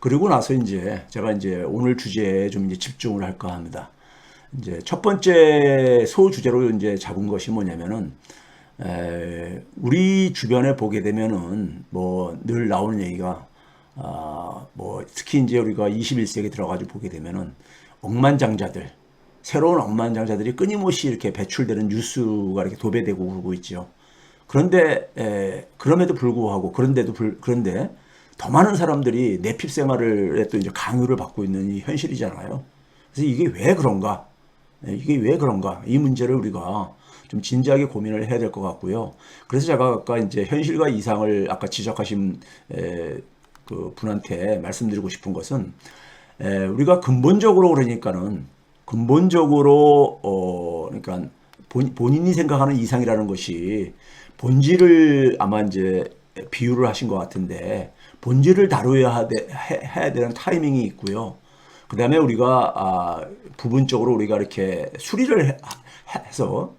그리고 나서 이제 제가 이제 오늘 주제에 좀 이제 집중을 할까 합니다. 이제 첫 번째 소주제로 이제 잡은 것이 뭐냐면은 우리 주변에 보게 되면은 뭐 늘 나오는 얘기가 뭐 특히 이제 우리가 21세기 들어가지고 보게 되면은 억만장자들 새로운 억만장자들이 끊임없이 이렇게 배출되는 뉴스가 이렇게 도배되고 그러고 있죠. 그런데 그럼에도 불구하고 그런데 더 많은 사람들이 내핍 생활을 또 이제 강요를 받고 있는 이 현실이잖아요. 그래서 이게 왜 그런가? 이게 왜 그런가? 이 문제를 우리가 좀 진지하게 고민을 해야 될 것 같고요. 그래서 제가 아까 이제 현실과 이상을 아까 지적하신 그 분한테 말씀드리고 싶은 것은 우리가 근본적으로 그러니까는 근본적으로 그러니까 본인이 생각하는 이상이라는 것이 본질을 아마 이제 비유를 하신 것 같은데 본질을 다루어야 해야 되는 타이밍이 있고요. 그 다음에 우리가 부분적으로 우리가 이렇게 수리를 해서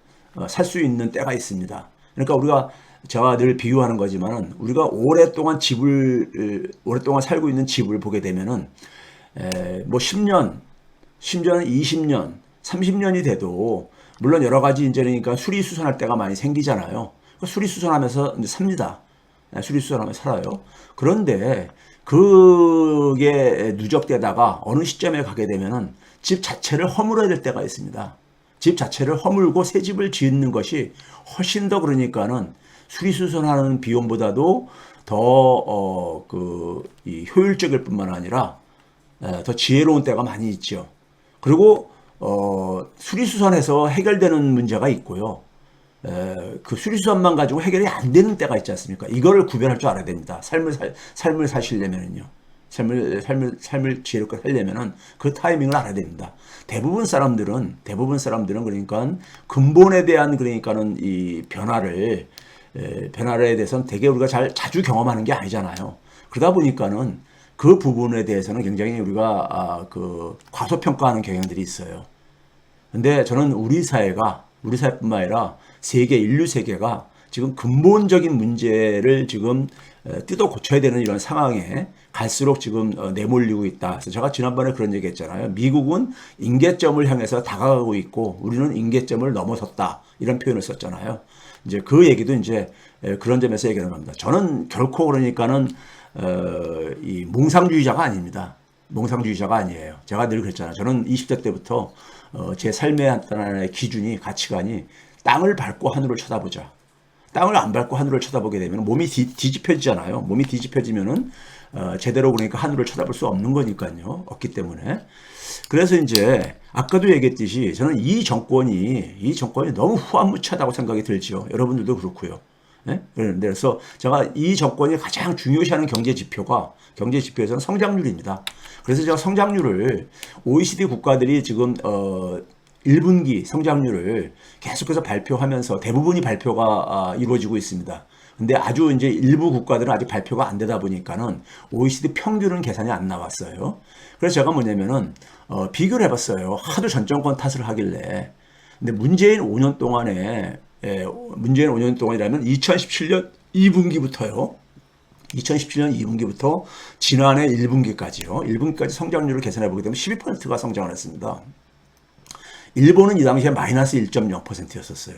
살 수 있는 때가 있습니다. 그러니까 우리가 제가 늘 비유하는 거지만은 우리가 오랫동안 살고 있는 집을 보게 되면은 뭐 10년, 심지어는 20년, 30년이 돼도 물론 여러 가지 이제 그러니까 수리수선할 때가 많이 생기잖아요. 수리수선하면서 이제 삽니다. 수리수선하면서 살아요. 그런데 그게 누적되다가 어느 시점에 가게 되면은 집 자체를 허물어야 될 때가 있습니다. 집 자체를 허물고 새 집을 짓는 것이 훨씬 더 그러니까는 수리수선하는 비용보다도 더 이 효율적일 뿐만 아니라 더 지혜로운 때가 많이 있죠. 그리고 수리수선해서 해결되는 문제가 있고요. 그 수리수선만 가지고 해결이 안 되는 때가 있지 않습니까? 이거를 구별할 줄 알아야 됩니다. 삶을 사시려면은요. 삶을 지혜롭게 살려면은 그 타이밍을 알아야 됩니다. 대부분 사람들은 그러니까 근본에 대한 그러니까는 이 변화에 대해서는 되게 우리가 자주 경험하는 게 아니잖아요. 그러다 보니까는 그 부분에 대해서는 굉장히 우리가 그 과소평가하는 경향들이 있어요. 근데 저는 우리 사회뿐만 아니라 인류 세계가 지금 근본적인 문제를 지금 뜯어 고쳐야 되는 이런 상황에 갈수록 지금 내몰리고 있다. 그래서 제가 지난번에 그런 얘기 했잖아요. 미국은 임계점을 향해서 다가가고 있고 우리는 임계점을 넘어섰다. 이런 표현을 썼잖아요. 이제 그 얘기도 이제 그런 점에서 얘기하는 겁니다. 저는 결코 그러니까는 이 몽상주의자가 아닙니다. 몽상주의자가 아니에요. 제가 늘 그랬잖아요. 저는 20대 때부터 제 삶의 하나의 기준이 가치관이 땅을 밟고 하늘을 쳐다보자. 땅을 안 밟고 하늘을 쳐다보게 되면 몸이 뒤집혀지잖아요. 몸이 뒤집혀지면은 제대로 그러니까 하늘을 쳐다볼 수 없는 거니까요. 없기 때문에. 그래서 이제 아까도 얘기했듯이 저는 이 정권이 너무 후한무치하다고 생각이 들죠. 여러분들도 그렇고요. 네? 그래서 제가 이 정권이 가장 중요시하는 경제 지표에서는 성장률입니다. 그래서 제가 성장률을 OECD 국가들이 지금 1분기 성장률을 계속해서 발표하면서 대부분이 발표가 이루어지고 있습니다. 근데 아주 이제 일부 국가들은 아직 발표가 안 되다 보니까는 OECD 평균은 계산이 안 나왔어요. 그래서 제가 뭐냐면은 비교를 해봤어요. 하도 전 정권 탓을 하길래. 근데 문재인 5년 동안이라면 2017년 2분기부터요. 2017년 2분기부터 지난해 1분기까지요. 1분기까지 성장률을 계산해 보게 되면 12%가 성장을 했습니다. 일본은 이 당시에 마이너스 1.0%였었어요.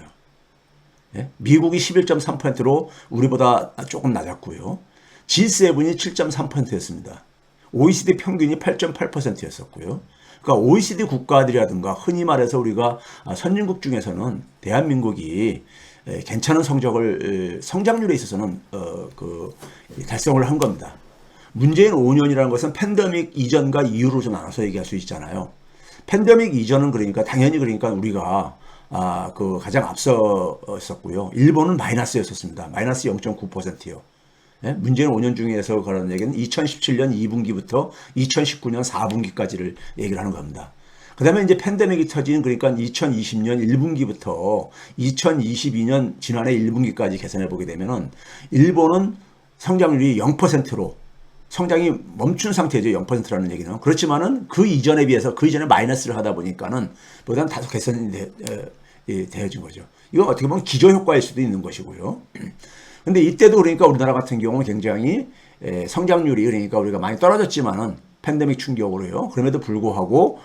예? 미국이 11.3%로 우리보다 조금 낮았고요. G7이 7.3%였습니다. OECD 평균이 8.8%였었고요. 그러니까 OECD 국가들이라든가 흔히 말해서 우리가 선진국 중에서는 대한민국이 괜찮은 성장률에 있어서는 달성을 한 겁니다. 문재인 5년이라는 것은 팬데믹 이전과 이후로 좀 나눠서 얘기할 수 있잖아요. 팬데믹 이전은 그러니까 당연히 그러니까 우리가 가장 앞서었었고요. 일본은 마이너스였었습니다. 마이너스 0.9%요. 예? 문재인 5년 중에서 그런 얘기는 2017년 2분기부터 2019년 4분기까지를 얘기를 하는 겁니다. 그 다음에 이제 팬데믹이 터진 그러니까 2020년 1분기부터 2022년 지난해 1분기까지 계산해 보게 되면은 일본은 성장률이 0%로 성장이 멈춘 상태죠. 0%라는 얘기는. 그렇지만은 그 이전에 비해서 그 이전에 마이너스를 하다 보니까는 보다는 다소 개선이 되어진 거죠. 이건 어떻게 보면 기저효과일 수도 있는 것이고요. 근데 이때도 그러니까 우리나라 같은 경우는 굉장히 성장률이 그러니까 우리가 많이 떨어졌지만은 팬데믹 충격으로요. 그럼에도 불구하고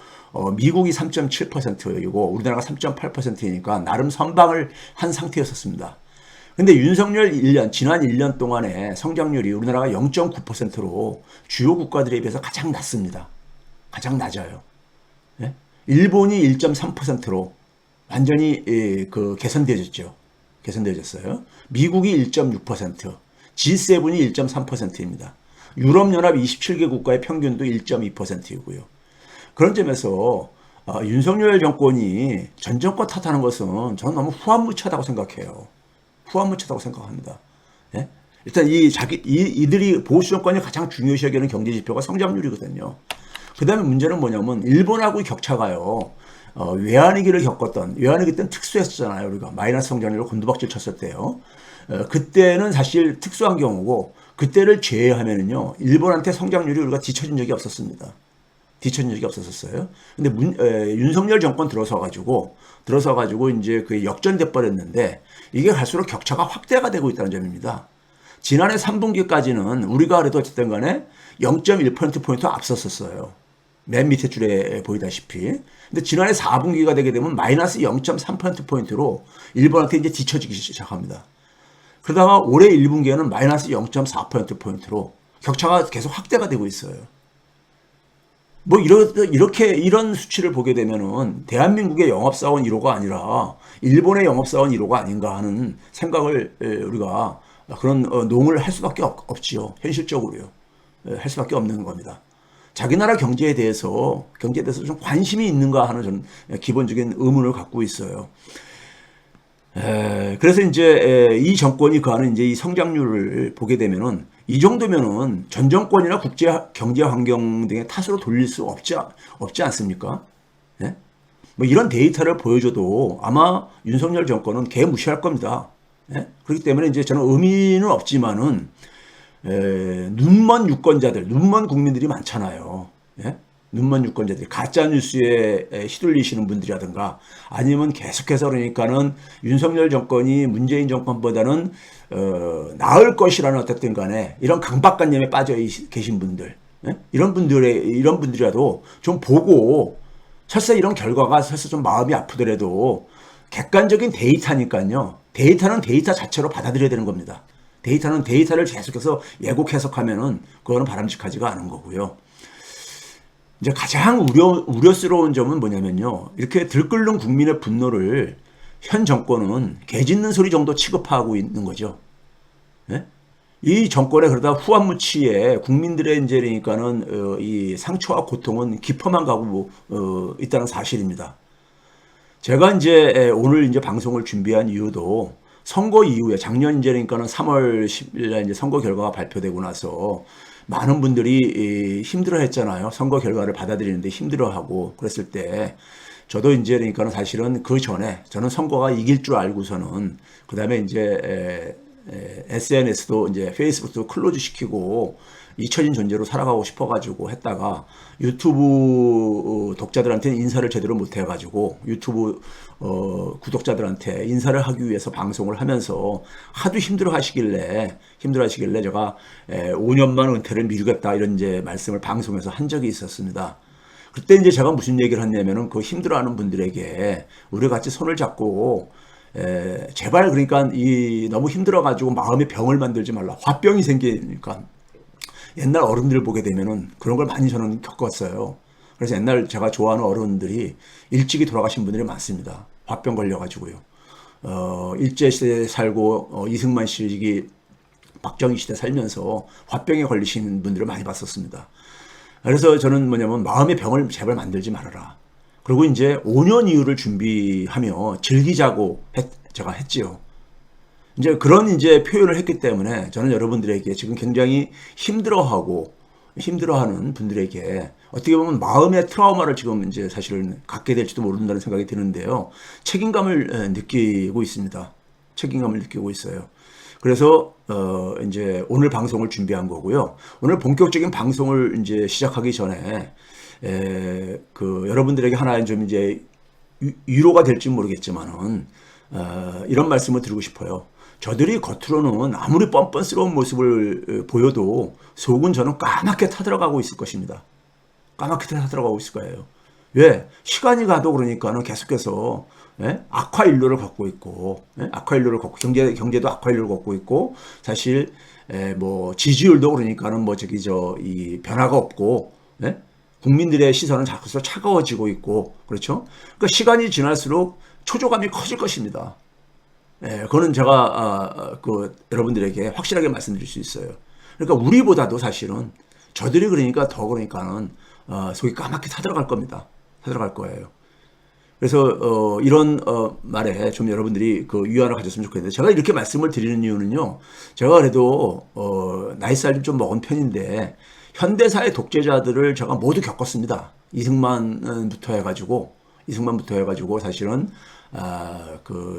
미국이 3.7%이고 우리나라가 3.8%이니까 나름 선방을 한 상태였었습니다. 근데 윤석열 1년, 지난 1년 동안에 성장률이 우리나라가 0.9%로 주요 국가들에 비해서 가장 낮습니다. 가장 낮아요. 예? 일본이 1.3%로 완전히 개선되어졌죠. 개선되어졌어요. 미국이 1.6%, G7이 1.3%입니다. 유럽연합 27개 국가의 평균도 1.2%이고요. 그런 점에서 윤석열 정권이 전 정권 탓하는 것은 저는 너무 후한무치하다고 생각해요. 후한무치하다고 생각합니다. 예? 일단 이들이 보수 정권이 가장 중요시 여기는 경제 지표가 성장률이거든요. 그 다음에 문제는 뭐냐면 일본하고의 격차가요. 외환위기를 겪었던, 외환위기 때는 특수했잖아요. 우리가 마이너스 성장률로 곤두박질 쳤을 때요. 그때는 사실 특수한 경우고 그때를 제외하면은요. 일본한테 성장률이 우리가 뒤처진 적이 없었습니다. 뒤처진 적이 없었어요. 근데 윤석열 정권 들어서가지고 이제 그게 역전돼 버렸는데 이게 갈수록 격차가 확대가 되고 있다는 점입니다. 지난해 3분기까지는 우리가 그래도 어쨌든 간에 0.1%포인트 앞섰었어요. 맨 밑에 줄에 보이다시피. 근데 지난해 4분기가 되게 되면 마이너스 0.3%포인트로 일본한테 이제 뒤처지기 시작합니다. 그러다가 올해 1분기에는 마이너스 0.4%포인트로 격차가 계속 확대가 되고 있어요. 뭐 이런 수치를 보게 되면은 대한민국의 영업사원 1호가 아니라 일본의 영업사원 1호가 아닌가 하는 생각을 우리가 그런 농을 할 수밖에 없지요. 현실적으로요. 할 수밖에 없는 겁니다. 자기 나라 경제에 대해서 좀 관심이 있는가 하는 저는 기본적인 의문을 갖고 있어요. 그래서 이제 이 정권이 그하는 이제 이 성장률을 보게 되면은 이 정도면은 전 정권이나 국제 경제 환경 등의 탓으로 돌릴 수 없지 않습니까? 예? 뭐 이런 데이터를 보여줘도 아마 윤석열 정권은 개무시할 겁니다. 예? 그렇기 때문에 이제 저는 의미는 없지만은 눈먼 유권자들, 눈먼 국민들이 많잖아요. 예? 눈먼 유권자들이 가짜 뉴스에 휘둘리시는 분들이라든가 아니면 계속해서 그러니까는 윤석열 정권이 문재인 정권보다는 나을 것이라는 어쨌든 간에 이런 강박관념에 빠져 계신 분들, 예? 이런 분들이라도 좀 보고 설사 이런 결과가 설사 좀 마음이 아프더라도 객관적인 데이터니까요. 데이터는 데이터 자체로 받아들여야 되는 겁니다. 데이터는 데이터를 계속해서 왜곡 해석하면은 그거는 바람직하지가 않은 거고요. 이제 가장 우려스러운 점은 뭐냐면요. 이렇게 들끓는 국민의 분노를 현 정권은 개 짖는 소리 정도 취급하고 있는 거죠. 네? 이 정권에 그러다 후한무치에 국민들의 이제 그러니까는 이 상처와 고통은 깊어만 가고 있다는 사실입니다. 제가 이제 오늘 이제 방송을 준비한 이유도 선거 이후에 작년 이제 그러니까는 3월 10일에 이제 선거 결과가 발표되고 나서 많은 분들이 힘들어했잖아요. 선거 결과를 받아들이는데 힘들어하고 그랬을 때 저도 이제 그러니까는 사실은 그 전에 저는 선거가 이길 줄 알고서는 그 다음에 이제 SNS도 이제 페이스북도 클로즈 시키고 잊혀진 존재로 살아가고 싶어가지고 했다가 유튜브 독자들한테는 인사를 제대로 못해가지고 유튜브 구독자들한테 인사를 하기 위해서 방송을 하면서 하도 힘들어 하시길래 제가 5년만 은퇴를 미루겠다 이런 이제 말씀을 방송에서 한 적이 있었습니다. 그때 이제 제가 무슨 얘기를 했냐면은 그 힘들어하는 분들에게 우리 같이 손을 잡고 제발 그러니까 너무 힘들어가지고 마음에 병을 만들지 말라. 화병이 생기니까 옛날 어른들 보게 되면은 그런 걸 많이 저는 겪었어요. 그래서 옛날 제가 좋아하는 어른들이 일찍이 돌아가신 분들이 많습니다. 화병 걸려가지고요. 일제시대에 살고 이승만 시기 박정희 시대 살면서 화병에 걸리신 분들을 많이 봤었습니다. 그래서 저는 뭐냐면 마음의 병을 제발 만들지 말아라. 그리고 이제 5년 이후를 준비하며 즐기자고 제가 했지요. 이제 그런 이제 표현을 했기 때문에 저는 여러분들에게 지금 굉장히 힘들어하는 분들에게 어떻게 보면 마음의 트라우마를 지금 이제 사실은 갖게 될지도 모른다는 생각이 드는데요. 책임감을 느끼고 있습니다. 책임감을 느끼고 있어요. 그래서 이제 오늘 방송을 준비한 거고요. 오늘 본격적인 방송을 이제 시작하기 전에 여러분들에게 하나의 좀 이제 위로가 될지 모르겠지만은 이런 말씀을 드리고 싶어요. 저들이 겉으로는 아무리 뻔뻔스러운 모습을 보여도 속은 저는 까맣게 타들어가고 있을 것입니다. 까맣게 타들어가고 있을 거예요. 왜? 시간이 가도 그러니까는 계속해서 악화 인류를 걷고 있고, 악화 인류를 걷고, 경제도 악화 인류를 걷고 있고, 사실 뭐 지지율도 그러니까는 뭐 이 변화가 없고, 국민들의 시선은 자꾸서 차가워지고 있고, 그렇죠? 그러니까 시간이 지날수록 초조감이 커질 것입니다. 그거는 제가 여러분들에게 확실하게 말씀드릴 수 있어요. 그러니까 우리보다도 사실은 저들이 그러니까 더 그러니까는 속이 까맣게 타들어갈 겁니다. 타들어갈 거예요. 그래서 이런 말에 좀 여러분들이 그 유한을 가졌으면 좋겠는데, 제가 이렇게 말씀을 드리는 이유는요, 제가 그래도 나이살이 좀 먹은 편인데 현대사의 독재자들을 제가 모두 겪었습니다. 이승만부터 해가지고 사실은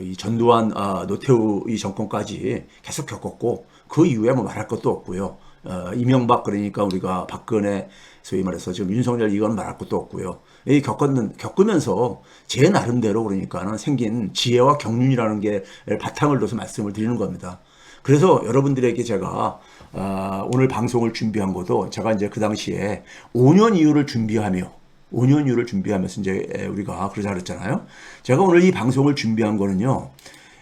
이 전두환, 노태우 이 정권까지 계속 겪었고, 그 이후에 뭐 말할 것도 없고요. 이명박, 그러니까 우리가 박근혜, 소위 말해서 지금 윤석열, 이건 말할 것도 없고요. 겪으면서 제 나름대로 그러니까는 생긴 지혜와 경륜이라는 게 바탕을 둬서 말씀을 드리는 겁니다. 그래서 여러분들에게 제가 오늘 방송을 준비한 것도, 제가 이제 그 당시에 5년 이후를 준비하면서 이제 우리가 그러자 그랬잖아요. 제가 오늘 이 방송을 준비한 거는요,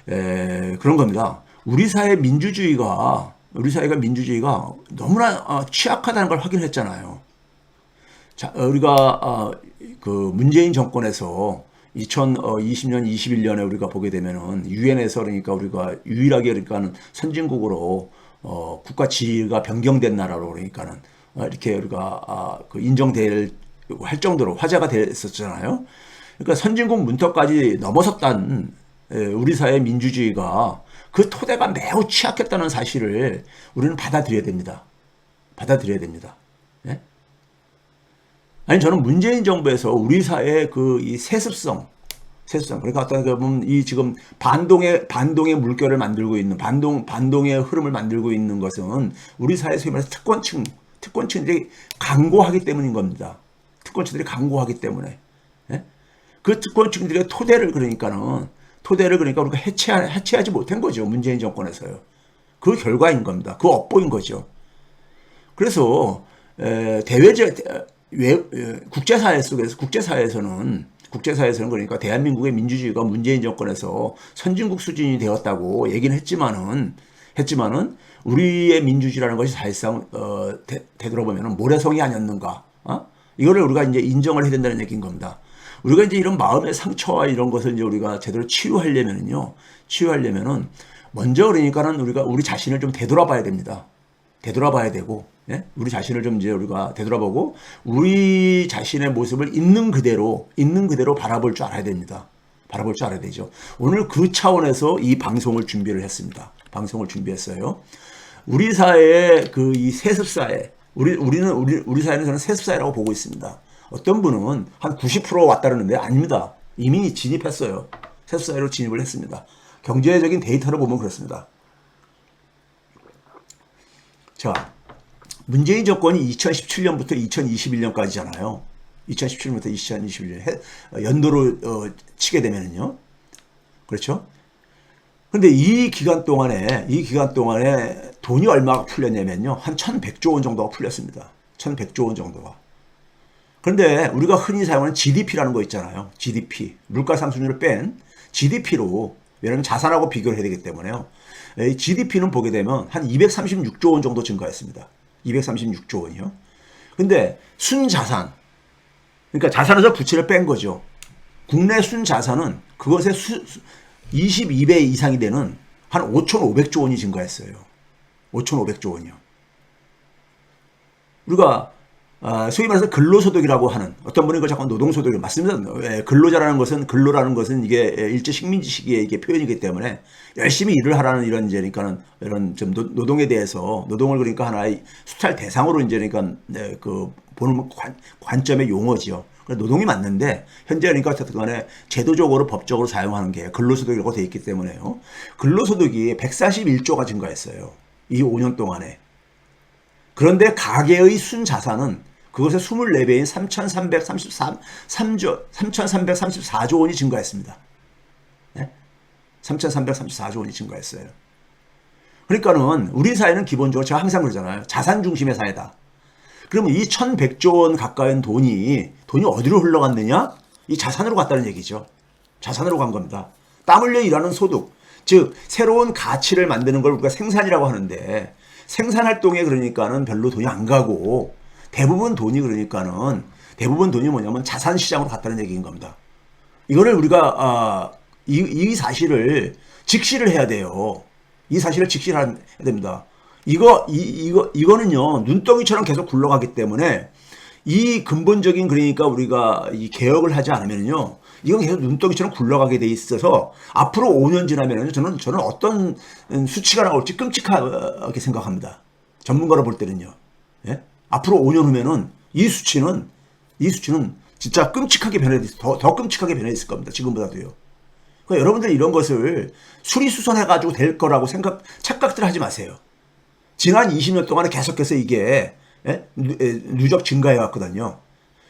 그런 겁니다. 우리 사회가 민주주의가 너무나 취약하다는 걸 확인했잖아요. 자, 우리가 그 문재인 정권에서 2020년, 21년에 우리가 보게 되면은 유엔에서 그러니까 우리가 유일하게 그러니까는 선진국으로 국가 지위가 변경된 나라로 그러니까는 이렇게 우리가 인정될 할 정도로 화제가 됐었잖아요. 그러니까 선진국 문턱까지 넘어섰다는 우리 사회 민주주의가 그 토대가 매우 취약했다는 사실을 우리는 받아들여야 됩니다. 예? 아니, 저는 문재인 정부에서 우리 사회의 이 세습성, 그러니까 어떤 이 지금 반동의 물결을 만들고 있는, 반동의 흐름을 만들고 있는 것은 우리 사회 소위 말해서 특권층들이 강고하기 때문인 겁니다. 특권층들이 강고하기 때문에. 그 특권층들의 토대를 그러니까 우리가 해체하지 못한 거죠. 문재인 정권에서요. 그 결과인 겁니다. 그 업보인 거죠. 그래서 국제사회 속에서, 국제사회에서는 그러니까 대한민국의 민주주의가 문재인 정권에서 선진국 수준이 되었다고 얘기는 했지만은 우리의 민주주의라는 것이 사실상 되돌아보면 모래성이 아니었는가? 이거를 우리가 이제 인정을 해야 된다는 얘기인 겁니다. 우리가 이제 이런 마음의 상처와 이런 것을 이제 우리가 제대로 치유하려면은 먼저 그러니까는 우리 자신을 좀 되돌아봐야 됩니다. 되돌아봐야 되고, 우리 자신을 좀 이제 우리가 되돌아보고, 우리 자신의 모습을 있는 그대로 바라볼 줄 알아야 됩니다. 바라볼 줄 알아야 되죠. 오늘 그 차원에서 이 방송을 준비를 했습니다. 방송을 준비했어요. 우리 사회의 이 세습사회, 우리 사회는 저는 세습사회라고 보고 있습니다. 어떤 분은 한 90% 왔다 그러는데 아닙니다. 이미 진입했어요. 세습사회로 진입을 했습니다. 경제적인 데이터를 보면 그렇습니다. 자, 문재인 정권이 2017년부터 2021년까지잖아요. 2017년부터 2021년 연도로 치게 되면은요. 그렇죠? 근데 이 기간 동안에 돈이 얼마가 풀렸냐면요. 한 1100조 원 정도가 풀렸습니다. 1100조 원 정도가. 그런데 우리가 흔히 사용하는 GDP라는 거 있잖아요. GDP. 물가 상승률을 뺀 GDP로, 왜냐하면 자산하고 비교를 해야 되기 때문에요. 이 GDP는 보게 되면 한 236조 원 정도 증가했습니다. 236조 원이요. 근데 순자산, 그러니까 자산에서 부채를 뺀 거죠. 국내 순자산은 그것의 22배 이상이 되는 한 5,500조 원이 증가했어요. 5,500조 원이요. 우리가 소위 말해서 근로소득이라고 하는, 어떤 분이 그걸 자꾸 노동소득이 맞습니다. 근로라는 것은 이게 일제 식민지 시기에 이게 표현이기 때문에 열심히 일을 하라는 이런 그러니까는 이런 좀 노동에 대해서, 노동을 그러니까 하나의 수탈 대상으로 그러니까 보는 관점의 용어지요. 노동이 맞는데 현재 그러니까 어쨌든 간에 제도적으로 법적으로 사용하는 게 근로소득이라고 되어 있기 때문에요. 근로소득이 141조가 증가했어요. 이 5년 동안에. 그런데 가계의 순자산은 그것의 24배인 3,334조 원이 증가했습니다. 3,334조 원이 증가했어요. 그러니까는 우리 사회는 기본적으로 제가 항상 그러잖아요. 자산 중심의 사회다. 그러면 이 1100조 원 가까운 돈이 어디로 흘러갔느냐? 이 자산으로 갔다는 얘기죠. 자산으로 간 겁니다. 땀 흘려 일하는 소득, 즉 새로운 가치를 만드는 걸 우리가 생산이라고 하는데 생산활동에 그러니까는 별로 돈이 안 가고 대부분 돈이 뭐냐면 자산시장으로 갔다는 얘기인 겁니다. 이거를 우리가 이 사실을 직시를 해야 돼요. 이 사실을 직시해야 됩니다. 이거는요, 눈덩이처럼 계속 굴러가기 때문에 이 근본적인 그러니까 우리가 이 개혁을 하지 않으면요, 이건 계속 눈덩이처럼 굴러가게 돼 있어서 앞으로 5년 지나면은 저는 어떤 수치가 나올지 끔찍하게 생각합니다. 전문가로 볼 때는요. 예? 앞으로 5년 후면은 이 수치는 진짜 끔찍하게 더 끔찍하게 변해 있을 겁니다. 지금보다도요. 그러니까 여러분들 이런 것을 수리수선해가지고 될 거라고 착각들 하지 마세요. 지난 20년 동안에 계속해서 이게 누적 증가해 왔거든요.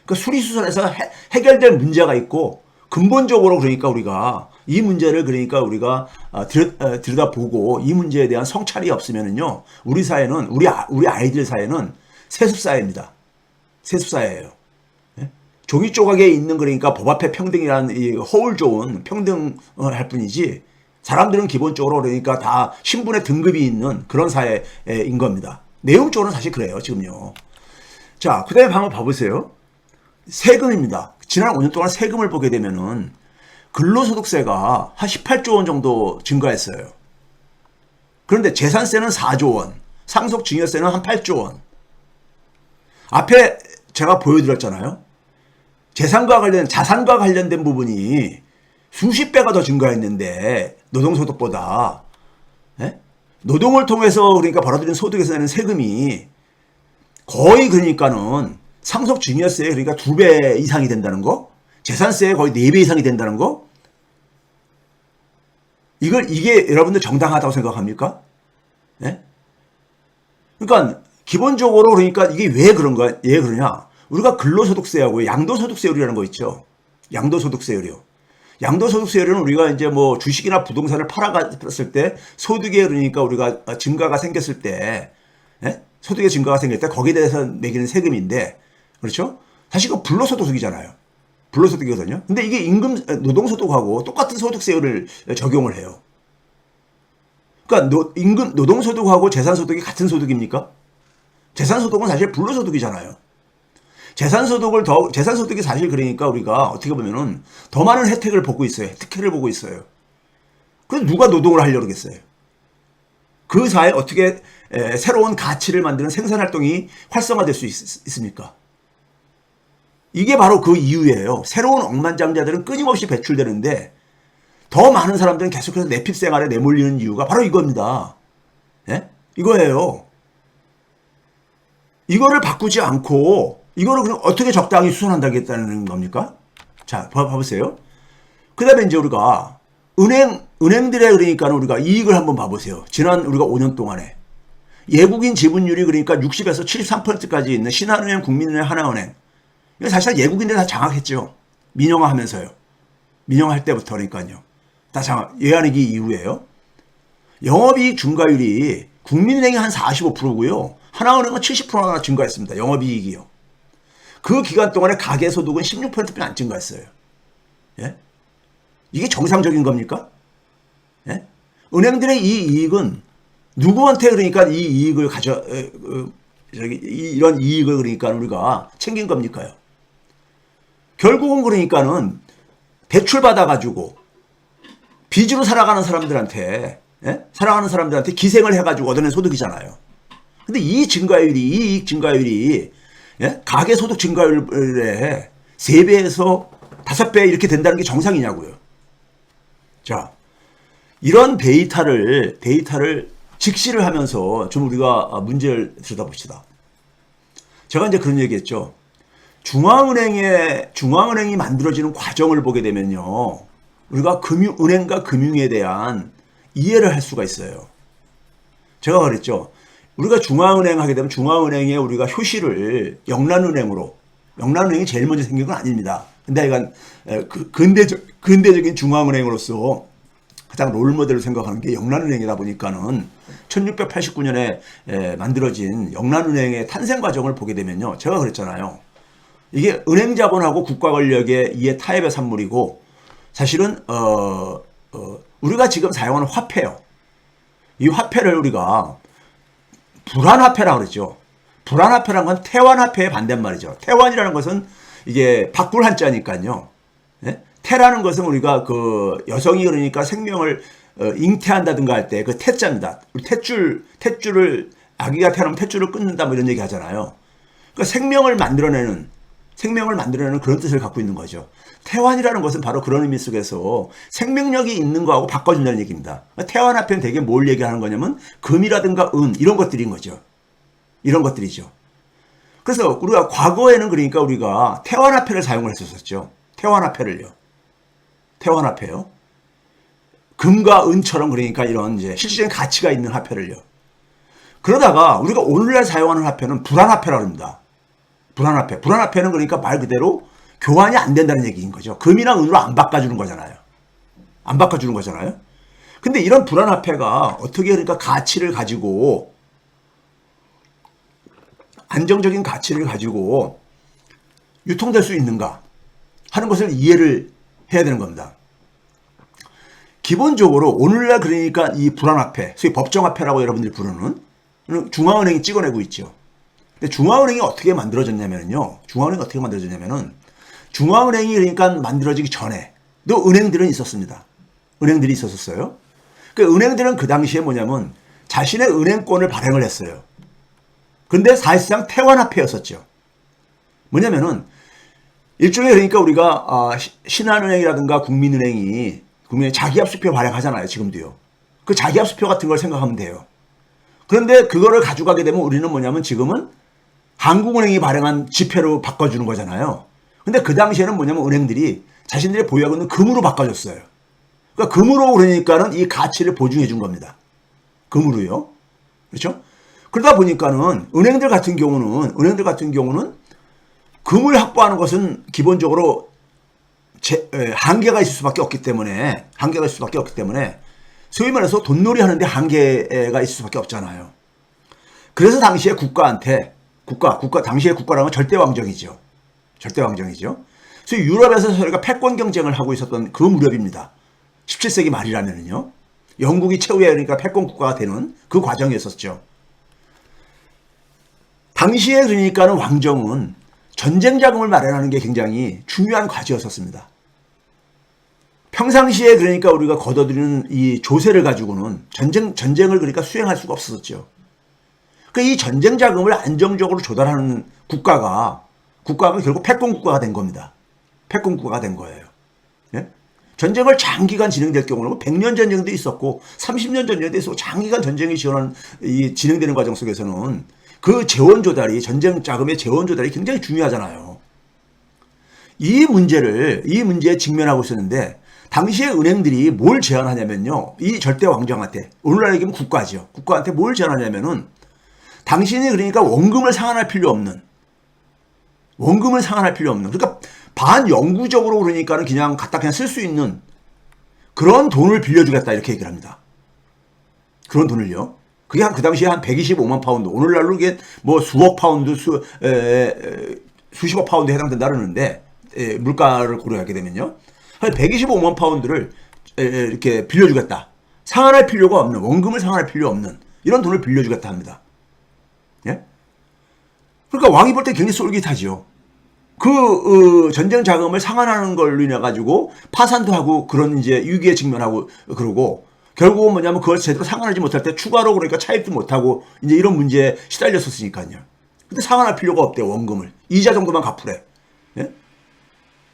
그러니까 수리수선해서 해결될 문제가 있고 근본적으로 그러니까 우리가 이 문제를 그러니까 우리가 들여다보고 이 문제에 대한 성찰이 없으면은요, 우리 사회는 우리 아이들 사회는 세습사회입니다. 세습사회예요. 종이 조각에 있는 그러니까 법 앞에 평등이라는 이 허울 좋은 평등을 할 뿐이지 사람들은 기본적으로 그러니까 다 신분의 등급이 있는 그런 사회인 겁니다. 내용적으로는 사실 그래요, 지금요. 자, 그 다음에 한번 봐보세요. 세금입니다. 지난 5년 동안 세금을 보게 되면은 근로소득세가 한 18조 원 정도 증가했어요. 그런데 재산세는 4조 원, 상속증여세는 한 8조 원. 앞에 제가 보여드렸잖아요. 자산과 관련된 부분이 수십 배가 더 증가했는데 노동소득보다 노동을 통해서 그러니까 벌어들인 소득에서 내는 세금이 거의 그러니까는 상속증여세 그러니까 2배 이상이 된다는 거, 재산세 거의 4배 이상이 된다는 거, 이게 여러분들 정당하다고 생각합니까? 예? 그러니까 기본적으로 그러니까 이게 왜 그러냐? 우리가 근로소득세하고 양도소득세율이라는 거 있죠. 양도소득세율이요. 양도소득세율은 우리가 이제 뭐 주식이나 부동산을 팔아갔을 때 소득에 그러니까 우리가 증가가 생겼을 때, 소득의 증가가 생길 때 거기에 대해서 매기는 세금인데, 그렇죠? 사실 그 불로소득이잖아요. 불로소득이거든요. 근데 이게 노동소득하고 똑같은 소득세율을 적용을 해요. 그러니까 노동소득하고 재산소득이 같은 소득입니까? 재산소득은 사실 불로소득이잖아요. 재산소득이 사실 그러니까 우리가 어떻게 보면은 더 많은 혜택을 보고 있어요. 특혜를 보고 있어요. 그래서 누가 노동을 하려고 그러겠어요? 그 사회에 어떻게 새로운 가치를 만드는 생산활동이 활성화될 수 있습니까? 이게 바로 그 이유예요. 새로운 억만장자들은 끊임없이 배출되는데 더 많은 사람들은 계속해서 내핍 생활에 내몰리는 이유가 바로 이겁니다. 이거예요. 이거를 바꾸지 않고 이거를 그냥 어떻게 적당히 수선한다겠다는 겁니까? 자, 봐보세요. 그 다음에 이제 우리가 은행들의 그러니까 우리가 이익을 한번 봐보세요. 지난 우리가 5년 동안에. 예국인 지분율이 그러니까 60에서 73%까지 있는 신한은행, 국민은행, 하나은행. 이거 사실 예국인들 다 장악했죠. 민영화하면서요. 민영화할 때부터 그러니까요. 다 외환위기 이후에요. 영업이익 증가율이 국민은행이 한 45%고요. 하나은행은 70%나 증가했습니다. 영업이익이요. 그 기간 동안에 가계소득은 16%뿐이 안 증가했어요. 예? 이게 정상적인 겁니까? 예? 은행들의 이 이익은 누구한테 그러니까 이 이익을 이런 이익을 그러니까 우리가 챙긴 겁니까요? 결국은 그러니까는 대출받아가지고 빚으로 살아가는 사람들한테 기생을 해가지고 얻어낸 소득이잖아요. 근데 이 이익 증가율이 가계소득 증가율에 3배에서 5배 이렇게 된다는 게 정상이냐고요. 자, 이런 데이터를 직시를 하면서 좀 우리가 문제를 들여다봅시다. 제가 이제 그런 얘기했죠. 중앙은행이 만들어지는 과정을 보게 되면요, 우리가 은행과 금융에 대한 이해를 할 수가 있어요. 제가 그랬죠. 우리가 중앙은행 하게 되면 중앙은행에 우리가 효시를 영란은행이 제일 먼저 생긴 건 아닙니다. 근데 이건 근대적인 중앙은행으로서 가장 롤모델로 생각하는 게 영란은행이다 보니까는 1689년에 만들어진 영란은행의 탄생 과정을 보게 되면요. 제가 그랬잖아요. 이게 은행 자본하고 국가 권력의 이해 타협의 산물이고 사실은 우리가 지금 사용하는 화폐요. 이 화폐를 우리가 불환화폐라고 그러죠. 불환화폐란 건 태환화폐의 반대말이죠. 태환이라는 것은 이게 바꿀 한자니까요. 네? 태라는 것은 우리가 그 여성이 그러니까 생명을 잉태한다든가 할 때 그 태자입니다. tet줄을 아기가 태어나면 tet줄을 끊는다 뭐 이런 얘기 하잖아요. 그러니까 생명을 만들어내는 그런 뜻을 갖고 있는 거죠. 태환이라는 것은 바로 그런 의미 속에서 생명력이 있는 거하고 바꿔준다는 얘기입니다. 태환 앞에는 되게 뭘 얘기하는 거냐면 금이라든가 은 이런 것들인 거죠. 이런 것들이죠. 그래서 우리가 과거에는 그러니까 우리가 태환화폐를 사용을 했었죠. 태환화폐를요. 태환화폐요. 금과 은처럼 그러니까 이런 이제 실질적인 가치가 있는 화폐를요. 그러다가 우리가 오늘날 사용하는 화폐는 불환화폐라고 합니다. 불환화폐. 불환화폐는 그러니까 말 그대로 교환이 안 된다는 얘기인 거죠. 금이나 은으로 안 바꿔주는 거잖아요. 안 바꿔주는 거잖아요. 근데 이런 불환화폐가 어떻게 그러니까 가치를 가지고 안정적인 가치를 가지고 유통될 수 있는가 하는 것을 이해를 해야 되는 겁니다. 기본적으로 오늘날 그러니까 이 불환화폐, 소위 법정화폐라고 여러분들이 부르는 중앙은행이 찍어내고 있죠. 근데 중앙은행이 어떻게 만들어졌냐면요. 중앙은행이 그러니까 만들어지기 전에도 은행들은 있었습니다. 은행들이 있었어요. 그 은행들은 그 당시에 뭐냐면 자신의 은행권을 발행을 했어요. 근데 사실상 태환화폐였었죠. 뭐냐면은 일종의 그러니까 우리가 신한은행이라든가 국민은행이 자기압수표 발행하잖아요. 지금도요. 그 자기압수표 같은 걸 생각하면 돼요. 그런데 그거를 가져가게 되면 우리는 뭐냐면 지금은 한국은행이 발행한 지폐로 바꿔주는 거잖아요. 근데 그 당시에는 뭐냐면 은행들이 자신들이 보유하고 있는 금으로 바꿔줬어요. 그러니까 금으로 그러니까는 이 가치를 보증해 준 겁니다. 금으로요. 그렇죠? 그러다 보니까는 은행들 같은 경우는 금을 확보하는 것은 기본적으로 한계가 있을 수밖에 없기 때문에 소위 말해서 돈놀이 하는데 한계가 있을 수밖에 없잖아요. 그래서 당시에 당시의 국가라는 건 절대왕정이죠. 그래서 유럽에서 저희가 패권 경쟁을 하고 있었던 그 무렵입니다. 17세기 말이라면요. 영국이 최후에 그러니까 패권 국가가 되는 그 과정이었었죠. 당시에 그러니까는 왕정은 전쟁 자금을 마련하는 게 굉장히 중요한 과제였었습니다. 평상시에 그러니까 우리가 거둬들이는 이 조세를 가지고는 전쟁을 그러니까 수행할 수가 없었죠. 그러니까 이 전쟁 자금을 안정적으로 조달하는 국가가 결국 패권 국가가 된 겁니다. 패권 국가가 된 거예요. 예? 전쟁을 장기간 진행될 경우는 100년 전쟁도 있었고 30년 전쟁도 있었고 장기간 전쟁이 진행되는 과정 속에서는 그 재원 조달이 전쟁 자금의 재원 조달이 굉장히 중요하잖아요. 이 문제에 직면하고 있었는데 당시에 은행들이 뭘 제안하냐면요. 이 절대 왕정한테 오늘날 얘기하면 국가죠. 국가한테 뭘 제안하냐면은 당신이 그러니까 원금을 상환할 필요 없는 그러니까 반영구적으로 그러니까는 그냥 갖다 그냥 쓸 수 있는 그런 돈을 빌려주겠다 이렇게 얘기를 합니다. 그런 돈을요. 그게 그 당시에 한 125만 파운드. 오늘날로 이게 뭐 수억 파운드, 수십억 파운드에 해당된다 그러는데, 물가를 고려하게 되면요. 한 125만 파운드를 이렇게 빌려주겠다. 상환할 필요가 없는, 원금을 상환할 필요 없는 이런 돈을 빌려주겠다 합니다. 예? 그러니까 왕이 볼 때 굉장히 쏠깃하죠. 전쟁 자금을 상환하는 걸로 인해 가지고 파산도 하고 그런 이제 위기에 직면하고 그러고 결국은 뭐냐면 그걸 제대로 상환하지 못할 때 추가로 그러니까 차입도 못하고 이제 이런 문제에 시달렸었으니까요. 근데 상환할 필요가 없대요. 원금을. 이자 정도만 갚으래. 예?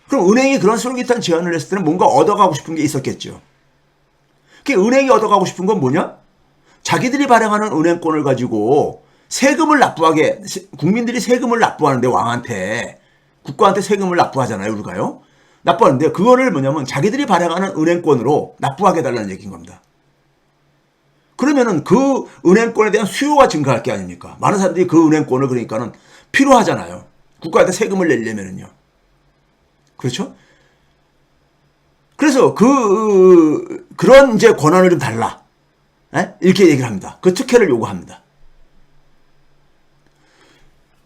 그럼 은행이 그런 솔깃한 제안을 했을 때는 뭔가 얻어가고 싶은 게 있었겠죠. 그 은행이 얻어가고 싶은 건 뭐냐? 자기들이 발행하는 은행권을 가지고 세금을 납부하게 국민들이 세금을 납부하는데 왕한테 국가한테 세금을 납부하잖아요. 우리가요. 납부하는데 그거를 뭐냐면 자기들이 발행하는 은행권으로 납부하게 해달라는 얘기인 겁니다. 그러면은 그 은행권에 대한 수요가 증가할 게 아닙니까? 많은 사람들이 그 은행권을 그러니까는 필요하잖아요. 국가한테 세금을 내려면은요. 그렇죠? 그래서 그런 이제 권한을 좀 달라. 에? 이렇게 얘기를 합니다. 그 특혜를 요구합니다.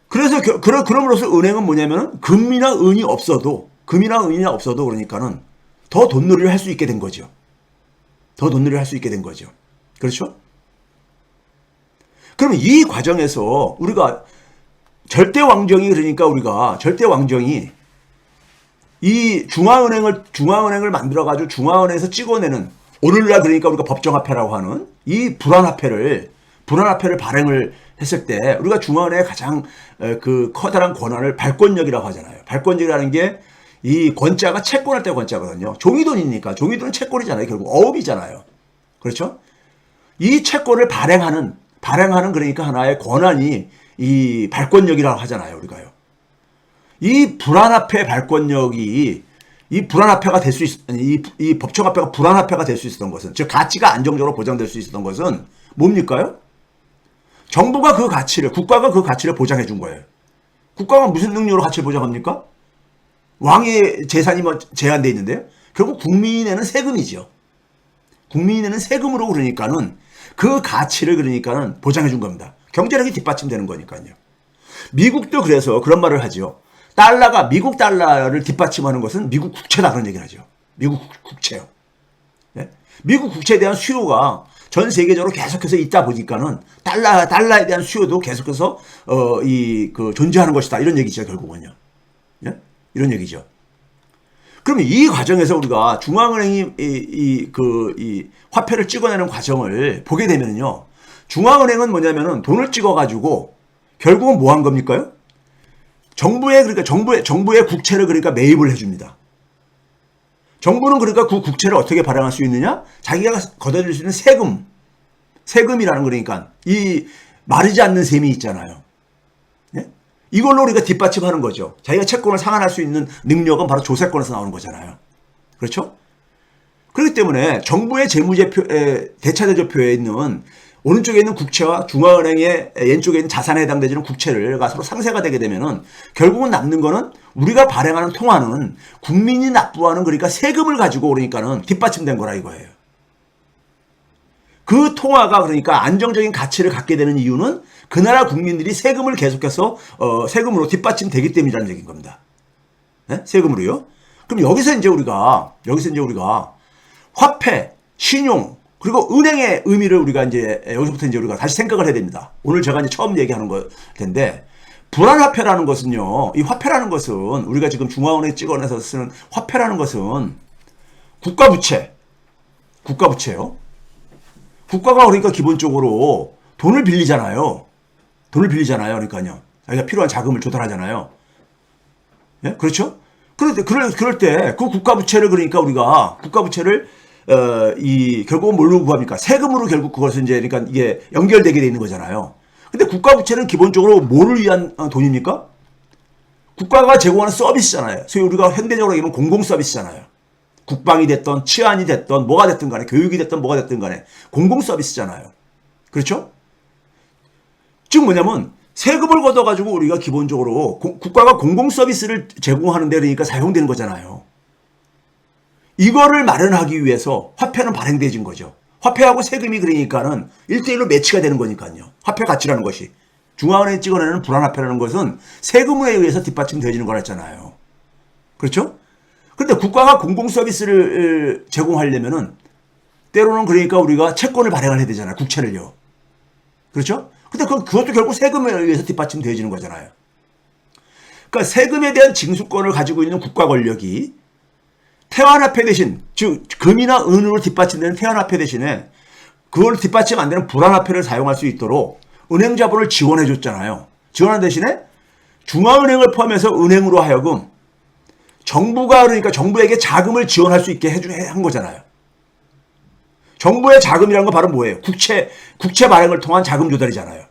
그래서 그럼으로써 은행은 뭐냐면은 금이나 은이 없어도 그러니까는 더 돈놀이를 할 수 있게 된 거죠. 더 돈놀이를 할 수 있게 된 거죠. 그렇죠? 그러면 이 과정에서 우리가 절대 왕정이 이 중앙은행을 만들어가지고 중앙은행에서 찍어내는 오늘날 그러니까 우리가 법정화폐라고 하는 이 불안화폐를 발행을 했을 때 우리가 중앙은행의 가장 그 커다란 권한을 발권력이라고 하잖아요. 발권력이라는 게 이 권자가 채권할 때 권자거든요. 종이돈이니까 종이돈은 채권이잖아요. 결국 어업이잖아요. 그렇죠? 이 채권을 발행하는 그러니까 하나의 권한이 이 발권력이라고 하잖아요. 우리가요. 이 불안화폐 발권력이 이 불안화폐가 될 수 이 법정화폐가 불안화폐가 될 수 있었던 것은 즉 가치가 안정적으로 보장될 수 있었던 것은 뭡니까요? 정부가 국가가 그 가치를 보장해 준 거예요. 국가가 무슨 능력으로 가치를 보장합니까? 왕의 재산이 제한되어 있는데요. 결국 국민이 내는 세금이죠. 국민이 내는 세금으로 그러니까는 그 가치를 그러니까는 보장해 준 겁니다. 경제력이 뒷받침되는 거니까요. 미국도 그래서 그런 말을 하죠. 미국 달러를 뒷받침하는 것은 미국 국채다 그런 얘기를 하죠. 미국 국채요. 네? 미국 국채에 대한 수요가 전 세계적으로 계속해서 있다 보니까는 달러에 대한 수요도 계속해서 존재하는 것이다 이런 얘기죠 결국은요. 네? 이런 얘기죠. 그러면 이 과정에서 우리가 중앙은행이 이 화폐를 찍어내는 과정을 보게 되면요, 중앙은행은 뭐냐면은 돈을 찍어가지고 결국은 뭐 한 겁니까요? 정부의 국채를 그러니까 매입을 해줍니다. 정부는 그러니까 그 국채를 어떻게 발행할 수 있느냐? 자기가 걷어들일 수 있는 세금이라는 그러니까 이 마르지 않는 셈이 있잖아요. 네? 이걸로 우리가 뒷받침하는 거죠. 자기가 채권을 상환할 수 있는 능력은 바로 조세권에서 나오는 거잖아요. 그렇죠? 그렇기 때문에 정부의 대차대조표에 있는 오른쪽에 있는 국채와 중앙은행의 왼쪽에 있는 자산에 해당되는 국채를 서로 상쇄가 되게 되면은 결국은 남는 거는 우리가 발행하는 통화는 국민이 납부하는 그러니까 세금을 가지고 그러니까는 뒷받침된 거라 이거예요. 그 통화가 그러니까 안정적인 가치를 갖게 되는 이유는 그 나라 국민들이 세금을 계속해서 세금으로 뒷받침되기 때문이라는 얘기인 겁니다. 네? 세금으로요. 그럼 여기서 이제 우리가 화폐, 신용 그리고 은행의 의미를 우리가 이제 여기서부터 이제 우리가 다시 생각을 해야 됩니다. 오늘 제가 이제 처음 얘기하는 걸 텐데 불안화폐라는 것은요, 이 화폐라는 것은 우리가 지금 중앙은행에 찍어내서 쓰는 화폐라는 것은 국가부채요. 국가가 그러니까 기본적으로 돈을 빌리잖아요. 그러니까요. 자기가 필요한 자금을 조달하잖아요. 예? 그렇죠? 그럴 때 그 국가부채를 그러니까 우리가 국가부채를 결국은 뭘로 구합니까? 세금으로 결국 그것은 이제 그러니까 이게 연결되게 돼 있는 거잖아요. 근데 국가부채는 기본적으로 뭐를 위한 돈입니까? 국가가 제공하는 서비스잖아요. 소위 우리가 현대적으로 얘기하면 공공 서비스잖아요. 국방이 됐던 치안이 됐던 뭐가 됐든 간에 교육이 됐든 뭐가 됐든 간에 공공 서비스잖아요. 그렇죠? 즉 뭐냐면 세금을 걷어가지고 우리가 기본적으로 국가가 공공 서비스를 제공하는 데 그러니까 사용되는 거잖아요. 이거를 마련하기 위해서 화폐는 발행되어진 거죠. 화폐하고 세금이 그러니까는 1대1로 매치가 되는 거니까요. 화폐 가치라는 것이. 중앙은행에 찍어내는 불안화폐라는 것은 세금에 의해서 뒷받침되어지는 거랬잖아요. 그렇죠? 그런데 국가가 공공 서비스를 제공하려면은 때로는 그러니까 우리가 채권을 발행을 해야 되잖아요. 국채를요. 그렇죠? 근데 그것도 결국 세금에 의해서 뒷받침되어지는 거잖아요. 그러니까 세금에 대한 징수권을 가지고 있는 국가 권력이 태환화폐 대신, 즉 금이나 은으로 뒷받침되는 태환화폐 대신에 그걸 뒷받침 안 되는 불안화폐를 사용할 수 있도록 은행 자본을 지원해 줬잖아요. 지원한 대신에 중앙은행을 포함해서 은행으로 하여금 정부가 그러니까 정부에게 자금을 지원할 수 있게 한 거잖아요. 정부의 자금이라는 건 바로 뭐예요? 국채 발행을 통한 자금 조달이잖아요.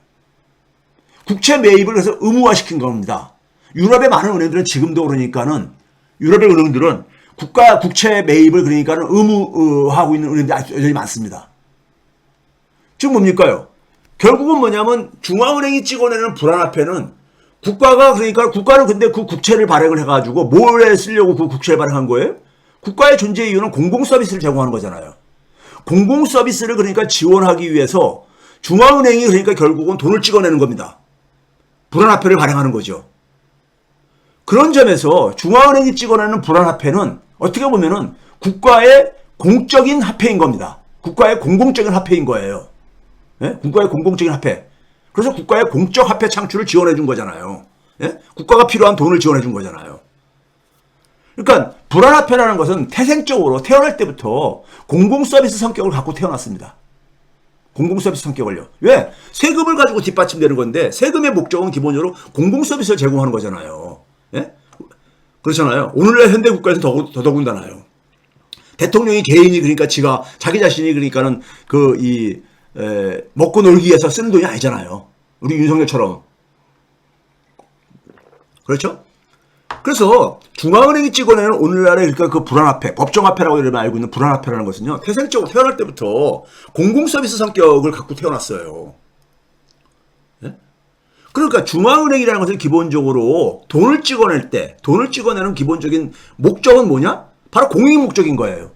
국채 매입을 해서 의무화시킨 겁니다. 유럽의 많은 은행들은 지금도 그러니까는 유럽의 은행들은 국채 매입을 그러니까는 의무화하고 있는 은행들이 여전히 많습니다. 즉 뭡니까요? 결국은 뭐냐면 중앙은행이 찍어내는 불안화폐는 국가는 근데 그 국채를 발행을 해가지고 뭐에 쓰려고 그 국채를 발행한 거예요? 국가의 존재 이유는 공공 서비스를 제공하는 거잖아요. 공공 서비스를 그러니까 지원하기 위해서 중앙은행이 그러니까 결국은 돈을 찍어내는 겁니다. 불안화폐를 발행하는 거죠. 그런 점에서 중앙은행이 찍어내는 불안화폐는 어떻게 보면은 국가의 공적인 화폐인 겁니다. 국가의 공공적인 화폐인 거예요. 예? 국가의 공공적인 화폐. 그래서 국가의 공적 화폐 창출을 지원해 준 거잖아요. 예? 국가가 필요한 돈을 지원해 준 거잖아요. 그러니까 불안화폐라는 것은 태생적으로 태어날 때부터 공공 서비스 성격을 갖고 태어났습니다. 공공 서비스 성격을요. 왜? 세금을 가지고 뒷받침되는 건데 세금의 목적은 기본적으로 공공 서비스를 제공하는 거잖아요. 예? 그렇잖아요. 오늘날 현대 국가에서 더더군다나요. 대통령이 개인이 그러니까 자기 자신이 그러니까는 먹고 놀기 위해서 쓰는 돈이 아니잖아요. 우리 윤석열처럼. 그렇죠? 그래서 중앙은행이 찍어내는 오늘날의 그러니까 그 불안화폐, 법정화폐라고 이러면 알고 있는 불안화폐라는 것은요, 태생적으로 태어날 때부터 공공서비스 성격을 갖고 태어났어요. 네? 그러니까 중앙은행이라는 것은 기본적으로 돈을 찍어내는 기본적인 목적은 뭐냐? 바로 공익 목적인 거예요.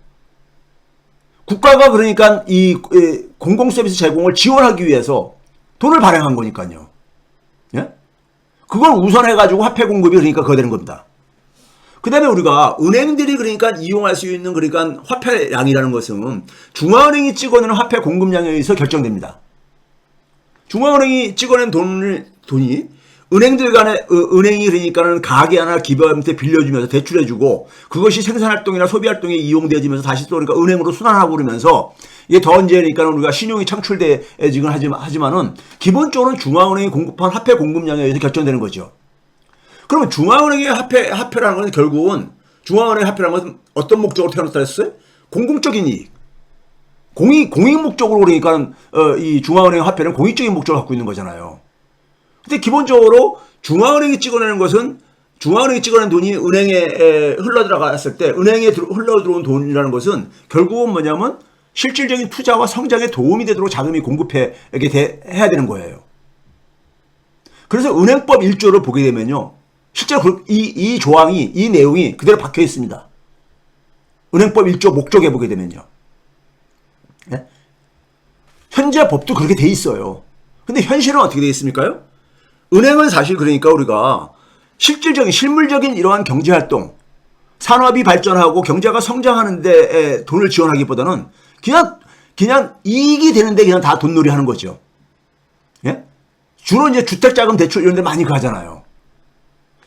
국가가 그러니까 이 공공서비스 제공을 지원하기 위해서 돈을 발행한 거니까요. 예? 그걸 우선해가지고 화폐 공급이 그러니까 그거 되는 겁니다. 그 다음에 우리가 은행들이 그러니까 이용할 수 있는 그러니까 화폐량이라는 것은 중앙은행이 찍어내는 화폐 공급량에 의해서 결정됩니다. 중앙은행이 찍어낸 돈이 은행들 간에, 은행이 그러니까는 가게나 기업한테 빌려주면서 대출해주고 그것이 생산활동이나 소비활동에 이용되어지면서 다시 또 그러니까 은행으로 순환하고 그러면서 이게 더 이제 그러니까 우리가 신용이 창출되지긴 하지만은 기본적으로는 중앙은행이 공급한 화폐 공급량에 의해서 결정되는 거죠. 그러면 중앙은행의 화폐라는 것은 결국은 중앙은행의 화폐라는 것은 어떤 목적으로 태어났다 했어요? 공공적인 이익. 공익 목적으로 그러니까 이 중앙은행의 화폐는 공익적인 목적을 갖고 있는 거잖아요. 근데 기본적으로 중앙은행이 찍어내는 것은 중앙은행이 찍어낸 돈이 은행에 흘러들어갔을 때 은행에 흘러들어온 돈이라는 것은 결국은 뭐냐면 실질적인 투자와 성장에 도움이 되도록 자금이 해야 되는 거예요. 그래서 은행법 1조를 보게 되면요. 실제로 이 조항이, 이 내용이 그대로 박혀 있습니다. 은행법 1조 목적에 보게 되면요. 네? 현재 법도 그렇게 돼 있어요. 근데 현실은 어떻게 돼 있습니까요? 은행은 사실 그러니까 우리가 실물적인 이러한 경제활동, 산업이 발전하고 경제가 성장하는 데 돈을 지원하기보다는 그냥 이익이 되는데 그냥 다 돈놀이 하는 거죠. 예? 주로 이제 주택자금 대출 이런 데 많이 가잖아요.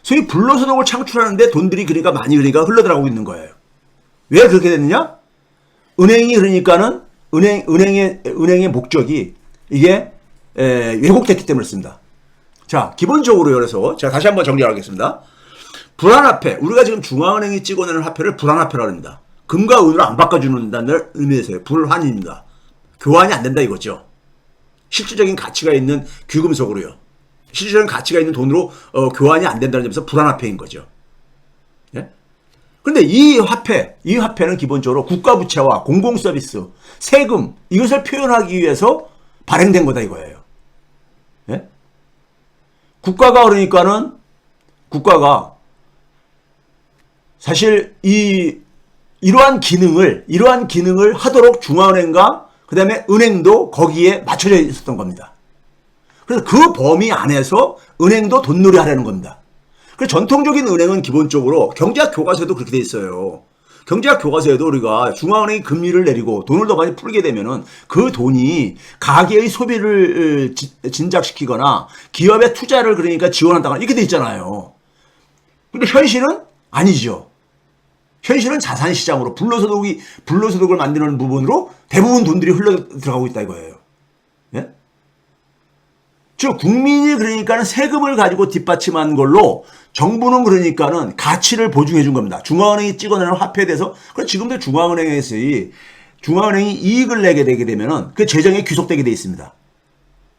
소위 불로소득을 창출하는데 돈들이 그러니까 많이 흘러들어가고 있는 거예요. 왜 그렇게 됐느냐? 은행이 그러니까는 은행의 목적이 이게 왜곡됐기 때문에 그렇습니다. 자, 기본적으로 그래서 제가 다시 한번 정리하겠습니다. 불안화폐, 우리가 지금 중앙은행이 찍어내는 화폐를 불안화폐라고 합니다. 금과 은으로 안 바꿔주는다는 의미에서요. 불환입니다. 교환이 안 된다 이거죠. 실질적인 가치가 있는 귀금속으로요. 실질적인 가치가 있는 돈으로 교환이 안 된다는 점에서 불안화폐인 거죠. 예? 그런데 이 화폐는 기본적으로 국가부채와 공공서비스, 세금 이것을 표현하기 위해서 발행된 거다 이거예요. 예? 국가가 사실 이러한 기능을 하도록 중앙은행과 그 다음에 은행도 거기에 맞춰져 있었던 겁니다. 그래서 그 범위 안에서 은행도 돈놀이 하려는 겁니다. 그래서 전통적인 은행은 기본적으로 경제학 교과서에도 그렇게 돼 있어요. 경제학 교과서에도 우리가 중앙은행이 금리를 내리고 돈을 더 많이 풀게 되면은 그 돈이 가계의 소비를 진작시키거나 기업의 투자를 그러니까 지원한다거나 이렇게 돼 있잖아요. 근데 현실은 아니죠. 현실은 자산시장으로 불로소득을 만드는 부분으로 대부분 돈들이 흘러 들어가고 있다 이거예요. 예? 즉 국민이 그러니까는 세금을 가지고 뒷받침한 걸로 정부는 그러니까는 가치를 보증해 준 겁니다. 중앙은행이 찍어내는 화폐에 대해서 그래서 지금도 중앙은행이 이익을 내게 되게 되면은 그 재정에 귀속되게 돼 있습니다.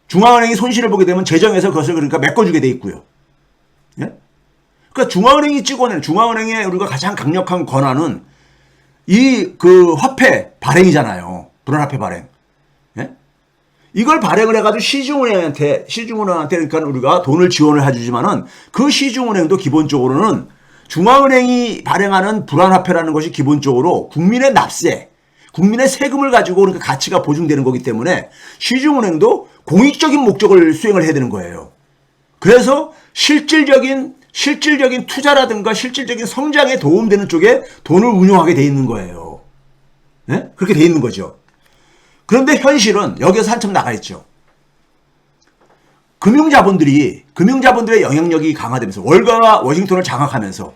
중앙은행이 손실을 보게 되면 재정에서 그것을 그러니까 메꿔주게 돼 있고요. 예? 그러니까 중앙은행의 우리가 가장 강력한 권한은 그 화폐 발행이잖아요. 불안화폐 발행. 예? 이걸 발행을 해가지고 시중은행한테 그러니까 우리가 돈을 지원을 해주지만은 그 시중은행도 기본적으로는 중앙은행이 발행하는 불안화폐라는 것이 기본적으로 국민의 납세, 국민의 세금을 가지고 그러니까 가치가 보증되는 거기 때문에 시중은행도 공익적인 목적을 수행을 해야 되는 거예요. 그래서 실질적인 투자라든가 실질적인 성장에 도움되는 쪽에 돈을 운용하게 돼 있는 거예요. 네? 그렇게 돼 있는 거죠. 그런데 현실은 여기에서 한참 나가 있죠. 금융자본들의 영향력이 강화되면서 월가가 워싱턴을 장악하면서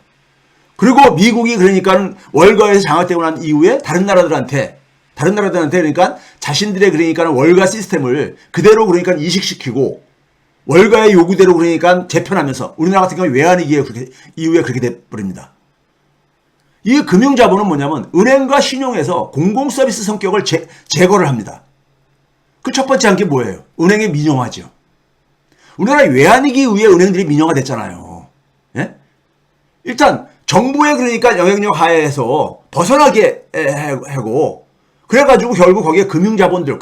그리고 미국이 그러니까 월가에서 장악되고 난 이후에 다른 나라들한테 그러니까 자신들의 그러니까 월가 시스템을 그대로 그러니까 이식시키고 월가의 요구대로 그러니까 재편하면서 우리나라 같은 경우 외환위기에 이후에 그렇게 돼버립니다. 이 금융자본은 뭐냐면 은행과 신용에서 공공서비스 성격을 제거를 합니다. 그 첫 번째 한 게 뭐예요? 은행의 민영화죠. 우리나라 외환위기 이후에 은행들이 민영화 됐잖아요. 예? 일단 정부의 그러니까 영향력 하에서 벗어나게 하고 그래가지고 결국 거기에 금융자본들,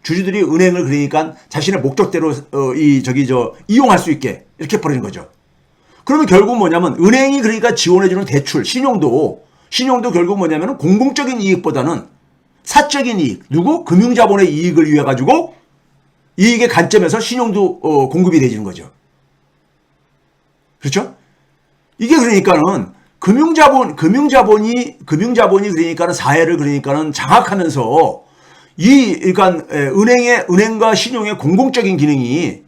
주주들이 은행을 그러니까 자신의 목적대로 이용할 수 있게 이렇게 버리는 거죠. 그러면 결국 뭐냐면 은행이 그러니까 지원해주는 대출, 신용도 결국 뭐냐면 공공적인 이익보다는 사적인 이익, 금융자본의 이익을 위해 가지고 이익의 관점에서 신용도 공급이 되지는 거죠. 그렇죠? 이게 그러니까는 금융자본이 그러니까는 사회를 그러니까는 장악하면서 그러니까 은행과 신용의 공공적인 기능이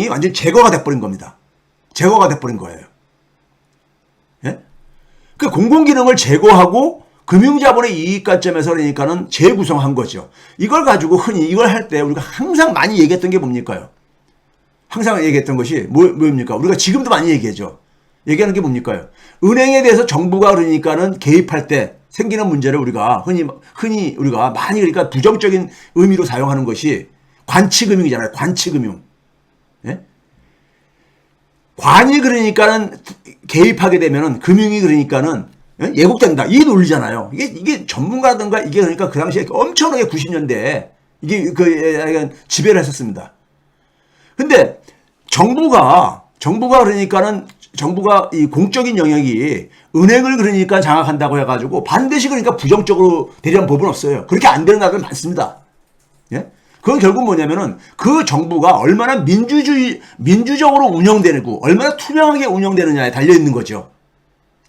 완전히 제거가 돼버린 겁니다. 제거가 돼버린 거예요. 예? 그 공공기능을 제거하고 금융자본의 이익 관점에서 그러니까는 재구성한 거죠. 이걸 가지고 흔히 이걸 할 때 우리가 항상 많이 얘기했던 게 뭡니까요? 항상 얘기했던 것이 뭡니까? 우리가 지금도 많이 얘기하죠. 얘기하는 게 뭡니까요? 은행에 대해서 정부가 그러니까는 개입할 때 생기는 문제를 우리가 흔히 우리가 많이 그러니까 부정적인 의미로 사용하는 것이 관치금융이잖아요. 관치금융. 예? 관이 그러니까는 개입하게 되면은 금융이 그러니까는 예국된다. 이 논리잖아요. 이게 전문가라든가 이게 그러니까 그 당시에 엄청나게 90년대에 이게 지배를 했었습니다. 근데 정부가 그러니까는 이 공적인 영역이 은행을 그러니까 장악한다고 해가지고 반드시 그러니까 부정적으로 대리한 법은 없어요. 그렇게 안 되는 나라들 많습니다. 예? 그건 결국 뭐냐면은 그 정부가 얼마나 민주적으로 운영되고 얼마나 투명하게 운영되느냐에 달려 있는 거죠.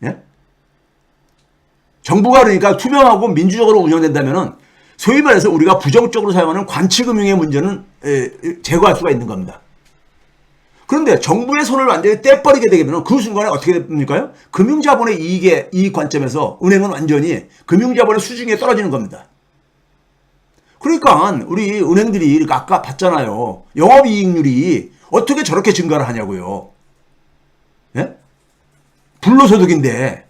예? 정부가 그러니까 투명하고 민주적으로 운영된다면은 소위 말해서 우리가 부정적으로 사용하는 관치금융의 문제는 제거할 수가 있는 겁니다. 그런데 정부의 손을 완전히 떼버리게 되면 그 순간에 어떻게 됩니까? 금융자본의 이익 관점에서 은행은 완전히 금융자본의 수준에 떨어지는 겁니다. 그러니까 우리 은행들이 아까 봤잖아요. 영업이익률이 어떻게 저렇게 증가를 하냐고요. 예? 불로소득인데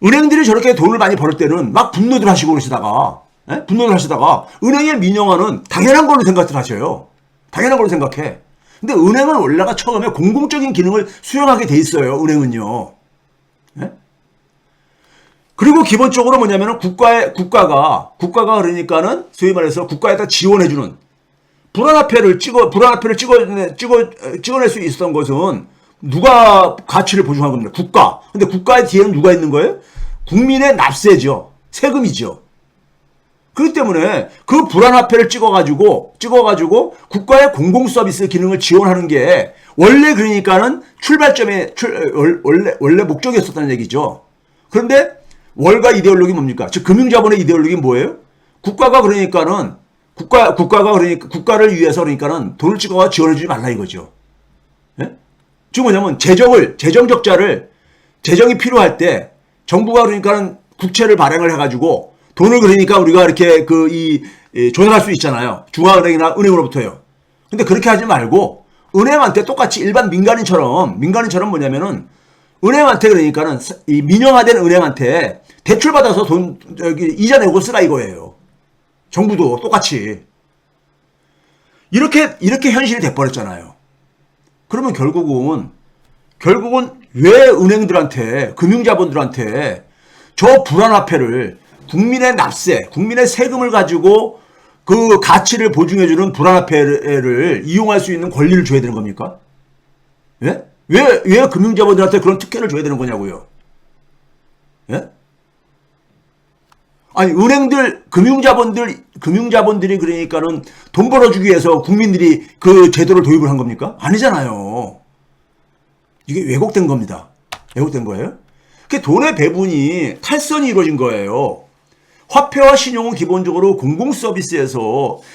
은행들이 저렇게 돈을 많이 벌을 때는 막 분노들 하시고 그러시다가 은행의 민영화는 당연한 걸로 생각을 하셔요. 당연한 걸로 생각해. 근데 은행은 원래가 처음에 공공적인 기능을 수행하게 돼 있어요. 은행은요. 예? 그리고 기본적으로 뭐냐면은 국가가 그러니까는 소위 말해서 국가에다 지원해주는 불안화폐를 찍어낼 수 있었던 것은 누가 가치를 보증한 겁니다. 국가. 근데 국가의 뒤에는 누가 있는 거예요? 국민의 납세죠. 세금이죠. 그렇기 때문에 그 불안화폐를 찍어가지고 국가의 공공서비스 기능을 지원하는 게 원래 그러니까는 원래 목적이었었다는 얘기죠. 그런데 월가 이데올로기 뭡니까? 즉 금융자본의 이데올로기 뭐예요? 국가가 그러니까는 국가를 위해서 그러니까는 돈을 찍어가 지원해주지 말라 이거죠. 예? 즉 뭐냐면 재정이 필요할 때 정부가 그러니까는 국채를 발행을 해가지고 돈을 그러니까 우리가 이렇게 조달할 수 있잖아요. 중앙은행이나 은행으로부터요. 근데 그렇게 하지 말고 은행한테 똑같이 일반 민간인처럼 뭐냐면은 은행한테 그러니까는 이 민영화된 은행한테 대출 받아서 이자 내고 쓰라 이거예요. 정부도 똑같이. 이렇게 현실이 돼버렸잖아요. 그러면 결국은 왜 은행들한테 금융자본들한테 저 불안화폐를 국민의 납세, 국민의 세금을 가지고 그 가치를 보증해주는 불안화폐를 이용할 수 있는 권리를 줘야 되는 겁니까? 예? 왜 금융자본들한테 그런 특혜를 줘야 되는 거냐고요. 예? 아니, 금융자본들이 그러니까는 돈 벌어주기 위해서 국민들이 그 제도를 도입을 한 겁니까? 아니잖아요. 이게 왜곡된 겁니다. 왜곡된 거예요. 그 돈의 배분이 탈선이 이루어진 거예요. 화폐와 신용은 기본적으로 공공서비스를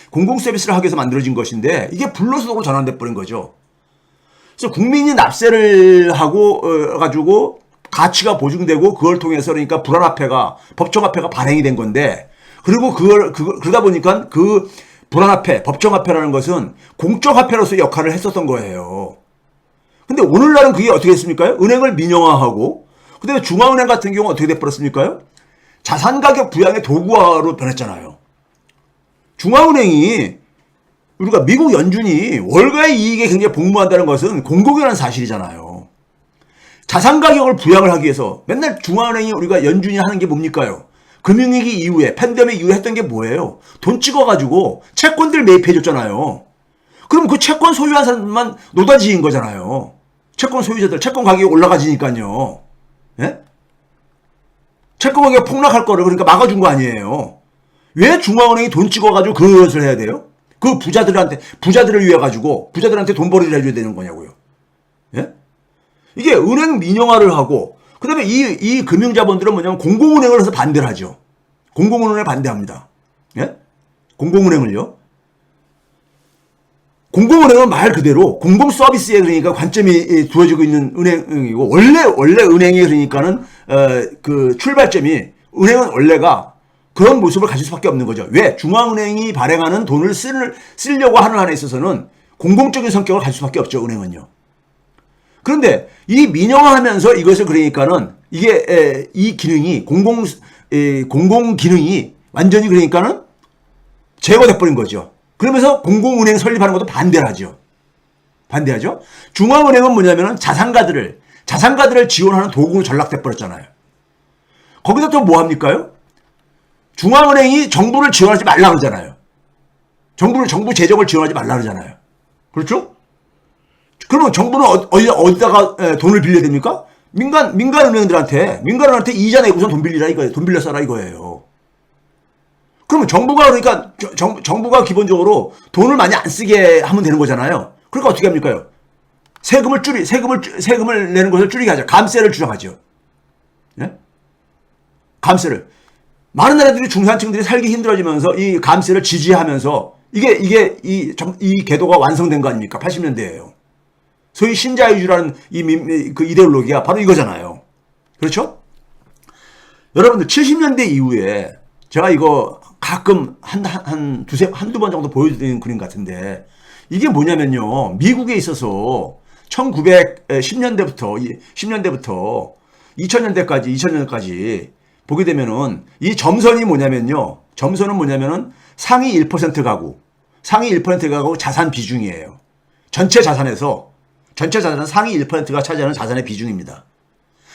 하기 위해서 만들어진 것인데 이게 불로소득으로 전환돼 버린 거죠. 그래서 국민이 납세를 하고 가지고 가치가 보증되고 그걸 통해서 그러니까 불안화폐가 법정화폐가 발행이 된 건데 그리고 그러다 보니까 그 불안화폐 법정화폐라는 것은 공적화폐로서 역할을 했었던 거예요. 근데 오늘날은 그게 어떻게 됐습니까? 은행을 민영화하고 그다음에 중앙은행 같은 경우는 어떻게 돼버렸습니까? 자산가격 부양의 도구화로 변했잖아요. 중앙은행이 우리가 미국 연준이 월가의 이익에 굉장히 복무한다는 것은 공공연한 사실이잖아요. 자산가격을 부양을 하기 위해서 맨날 중앙은행이 우리가 연준이 하는 게 뭡니까요? 금융위기 이후에 팬데믹 이후에 했던 게 뭐예요? 돈 찍어가지고 채권들 매입해줬잖아요. 그럼 그 채권 소유한 사람만 노다지인 거잖아요. 채권 소유자들 채권 가격이 올라가지니까요. 예? 채권 가격 폭락할 거를 그러니까 막아준 거 아니에요. 왜 중앙은행이 돈 찍어가지고 그것을 해야 돼요? 그 부자들을 위해 가지고 부자들한테 돈 벌이를 해줘야 되는 거냐고요. 예? 이게 은행 민영화를 하고 그다음에 이 금융자본들은 뭐냐면 공공은행을 해서 반대를 하죠. 공공은행을 반대합니다. 예? 공공은행을요. 공공은행은 말 그대로 공공 서비스에 그러니까 관점이 두어지고 있는 은행이고 원래 은행이 그러니까는 그 출발점이 은행은 원래가 그런 모습을 가질 수밖에 없는 거죠. 왜? 중앙은행이 발행하는 돈을 쓰려고 하는 한에 있어서는 공공적인 성격을 가질 수밖에 없죠. 은행은요. 그런데 이 민영화하면서 이것을 그러니까는 이게 이 기능이 공공 기능이 완전히 그러니까는 제거돼 버린 거죠. 그러면서 공공은행 설립하는 것도 반대하죠. 중앙은행은 뭐냐면은 자산가들을 지원하는 도구로 전락돼 버렸잖아요. 거기다 또 뭐 합니까요? 중앙은행이 정부를 지원하지 말라 그러잖아요. 정부 재정을 지원하지 말라 그러잖아요. 그렇죠? 그러면 정부는 어디다가 돈을 빌려야 됩니까? 민간은행들한테 이자 내고선 돈 빌리라 이거예요. 돈 빌려 써라 이거예요. 그러면 정부가 기본적으로 돈을 많이 안 쓰게 하면 되는 거잖아요. 그러니까 어떻게 합니까? 세금을 내는 것을 줄이게 하죠. 감세를 주장하죠. 네? 감세를. 많은 나라들이 중산층들이 살기 힘들어지면서 이 감세를 지지하면서 이 궤도가 완성된 거 아닙니까? 80년대예요. 소위 신자유주라는 그 이데올로기가 바로 이거잖아요. 그렇죠? 여러분들 70년대 이후에 제가 이거 가끔 한두 번 정도 보여드리는 그림 같은데 이게 뭐냐면요. 미국에 있어서 1910년대부터 2000년대까지 보게 되면은 이 점선이 뭐냐면요. 점선은 뭐냐면은 상위 1% 가구 자산 비중이에요. 전체 자산은 상위 1%가 차지하는 자산의 비중입니다.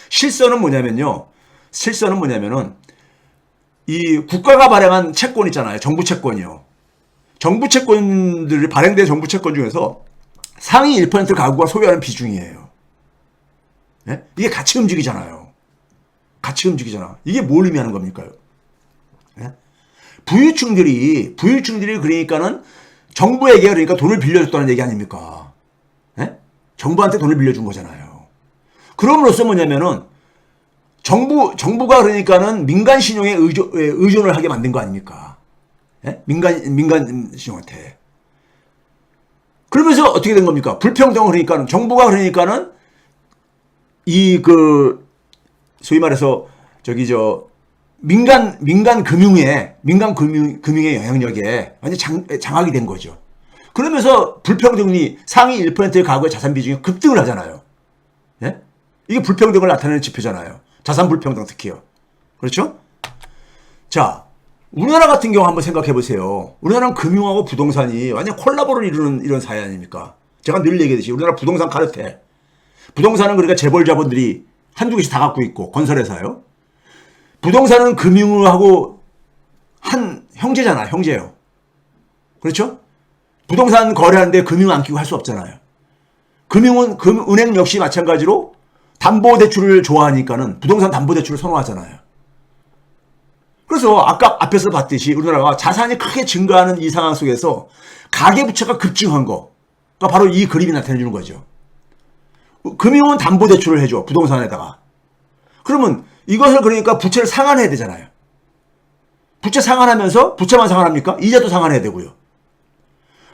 실선은 뭐냐면은 이 국가가 발행한 채권 있잖아요. 정부 채권이요. 정부 채권들이 발행된 정부 채권 중에서 상위 1% 가구가 소유하는 비중이에요. 네? 이게 같이 움직이잖아. 이게 뭘 의미하는 겁니까? 네? 부유층들이 그러니까는 정부에게 그러니까 돈을 빌려줬다는 얘기 아닙니까? 네? 정부한테 돈을 빌려준 거잖아요. 그럼으로써 뭐냐면은 정부가 그러니까는 민간 신용에 의존을 하게 만든 거 아닙니까? 예? 민간 신용한테. 그러면서 어떻게 된 겁니까? 불평등을 그러니까는 정부가 그러니까는 소위 말해서 민간 금융의 영향력에 완전 장악이 된 거죠. 그러면서 불평등이 상위 1%의 가구의 자산 비중이 급등을 하잖아요. 예? 이게 불평등을 나타내는 지표잖아요. 자산 불평등 특히요. 그렇죠? 자, 우리나라 같은 경우 한번 생각해 보세요. 우리나라는 금융하고 부동산이 완전 콜라보를 이루는 이런 사회 아닙니까? 제가 늘 얘기했듯이 우리나라 부동산 카르텔. 부동산은 그러니까 재벌 자본들이 한두 개씩 다 갖고 있고 건설회사요. 부동산은 금융하고 한 형제예요. 그렇죠? 부동산 거래하는데 금융 안 끼고 할 수 없잖아요. 은행 역시 마찬가지로 담보대출을 좋아하니까는 부동산 담보대출을 선호하잖아요. 그래서 아까 앞에서 봤듯이 우리나라가 자산이 크게 증가하는 이 상황 속에서 가계부채가 급증한 거가 바로 이 그림이 나타내주는 거죠. 금융은 담보대출을 해줘, 부동산에다가. 그러면 이것을 그러니까 부채를 상환해야 되잖아요. 부채 상환하면서 부채만 상환합니까? 이자도 상환해야 되고요.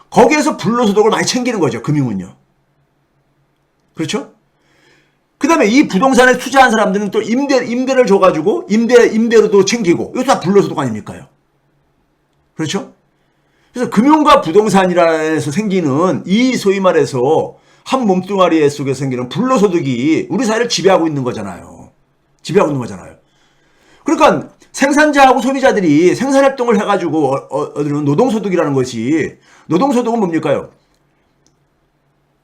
거기에서 불로소득을 많이 챙기는 거죠, 금융은요. 그렇죠? 그 다음에 이 부동산에 투자한 사람들은 또 임대를 줘가지고 임대로도 챙기고 이것도 다 불로소득 아닙니까요? 그렇죠? 그래서 금융과 부동산이라서 생기는 이 소위 말해서 한 몸뚱아리 속에서 생기는 불로소득이 우리 사회를 지배하고 있는 거잖아요. 지배하고 있는 거잖아요. 그러니까 생산자하고 소비자들이 생산활동을 해가지고 얻는 노동소득이라는 것이, 노동소득은 뭡니까요?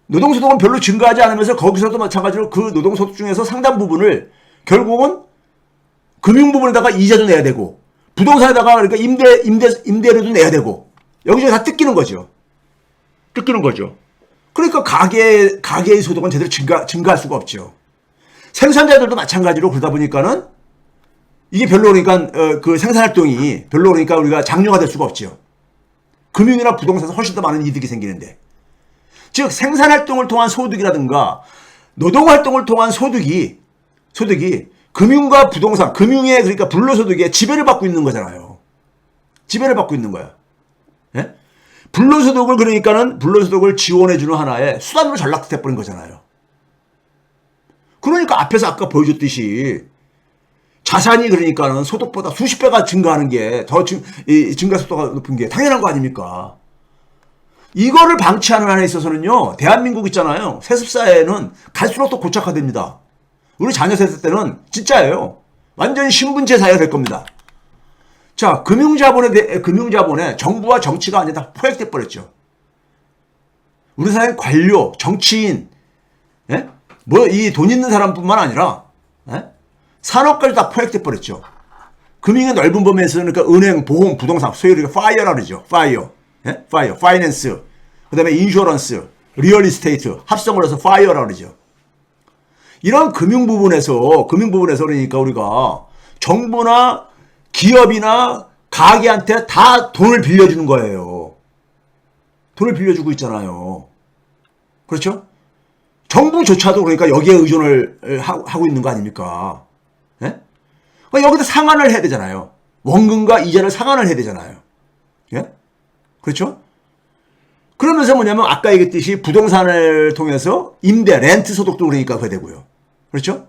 노동소득은 별로 증가하지 않으면서 거기서도 마찬가지로 그 노동소득 중에서 상당 부분을 결국은 금융 부분에다가 이자도 내야 되고 부동산에다가 그러니까 임대료도 내야 되고 여기저기 다 뜯기는 거죠. 뜯기는 거죠. 그러니까 가계의 소득은 제대로 증가할 수가 없죠. 생산자들도 마찬가지로 그러다 보니까는 이게 별로 그러니까 그 생산활동이 별로 그러니까 우리가 장려가 될 수가 없죠. 금융이나 부동산에서 훨씬 더 많은 이득이 생기는데. 즉 생산활동을 통한 소득이라든가 노동활동을 통한 소득이 금융과 부동산, 금융의 그러니까 불로소득에 지배를 받고 있는 거잖아요. 지배를 받고 있는 거야. 예? 불로소득을 그러니까는 불로소득을 지원해주는 하나의 수단으로 전락돼버린 거잖아요. 그러니까 앞에서 아까 보여줬듯이 자산이 그러니까는 소득보다 수십 배가 증가하는 게 더 증가 속도가 높은 게 당연한 거 아닙니까? 이거를 방치하는 한에 있어서는요, 대한민국 있잖아요. 세습사회는 갈수록 더 고착화됩니다. 우리 자녀 세대 때는 진짜예요. 완전히 신분제 사회가 될 겁니다. 자, 금융자본에 정부와 정치가 완전히 다 포획돼 버렸죠. 우리 사회 관료, 정치인, 예? 뭐 이 돈 있는 사람뿐만 아니라 예? 산업까지 다 포획돼 버렸죠. 금융의 넓은 범위에서 그러니까 은행, 보험, 부동산, 소위 우리가 파이어라 그러죠. 파이어, 예? 파이어, 파이낸스, 그다음에 인슈어런스, 리얼 이스테이트 합성을 해서 파이어라 그러죠. 이런 금융 부분에서 그러니까 우리가 정부나 기업이나 가게한테 다 돈을 빌려주는 거예요. 돈을 빌려주고 있잖아요. 그렇죠? 정부조차도 그러니까 여기에 의존을 하고 있는 거 아닙니까? 예? 그러니까 여기다 상환을 해야 되잖아요. 원금과 이자를 상환을 해야 되잖아요. 예? 그렇죠? 그러면서 뭐냐면 아까 얘기했듯이 부동산을 통해서 임대, 렌트 소득도 그러니까 그게 되고요. 그렇죠?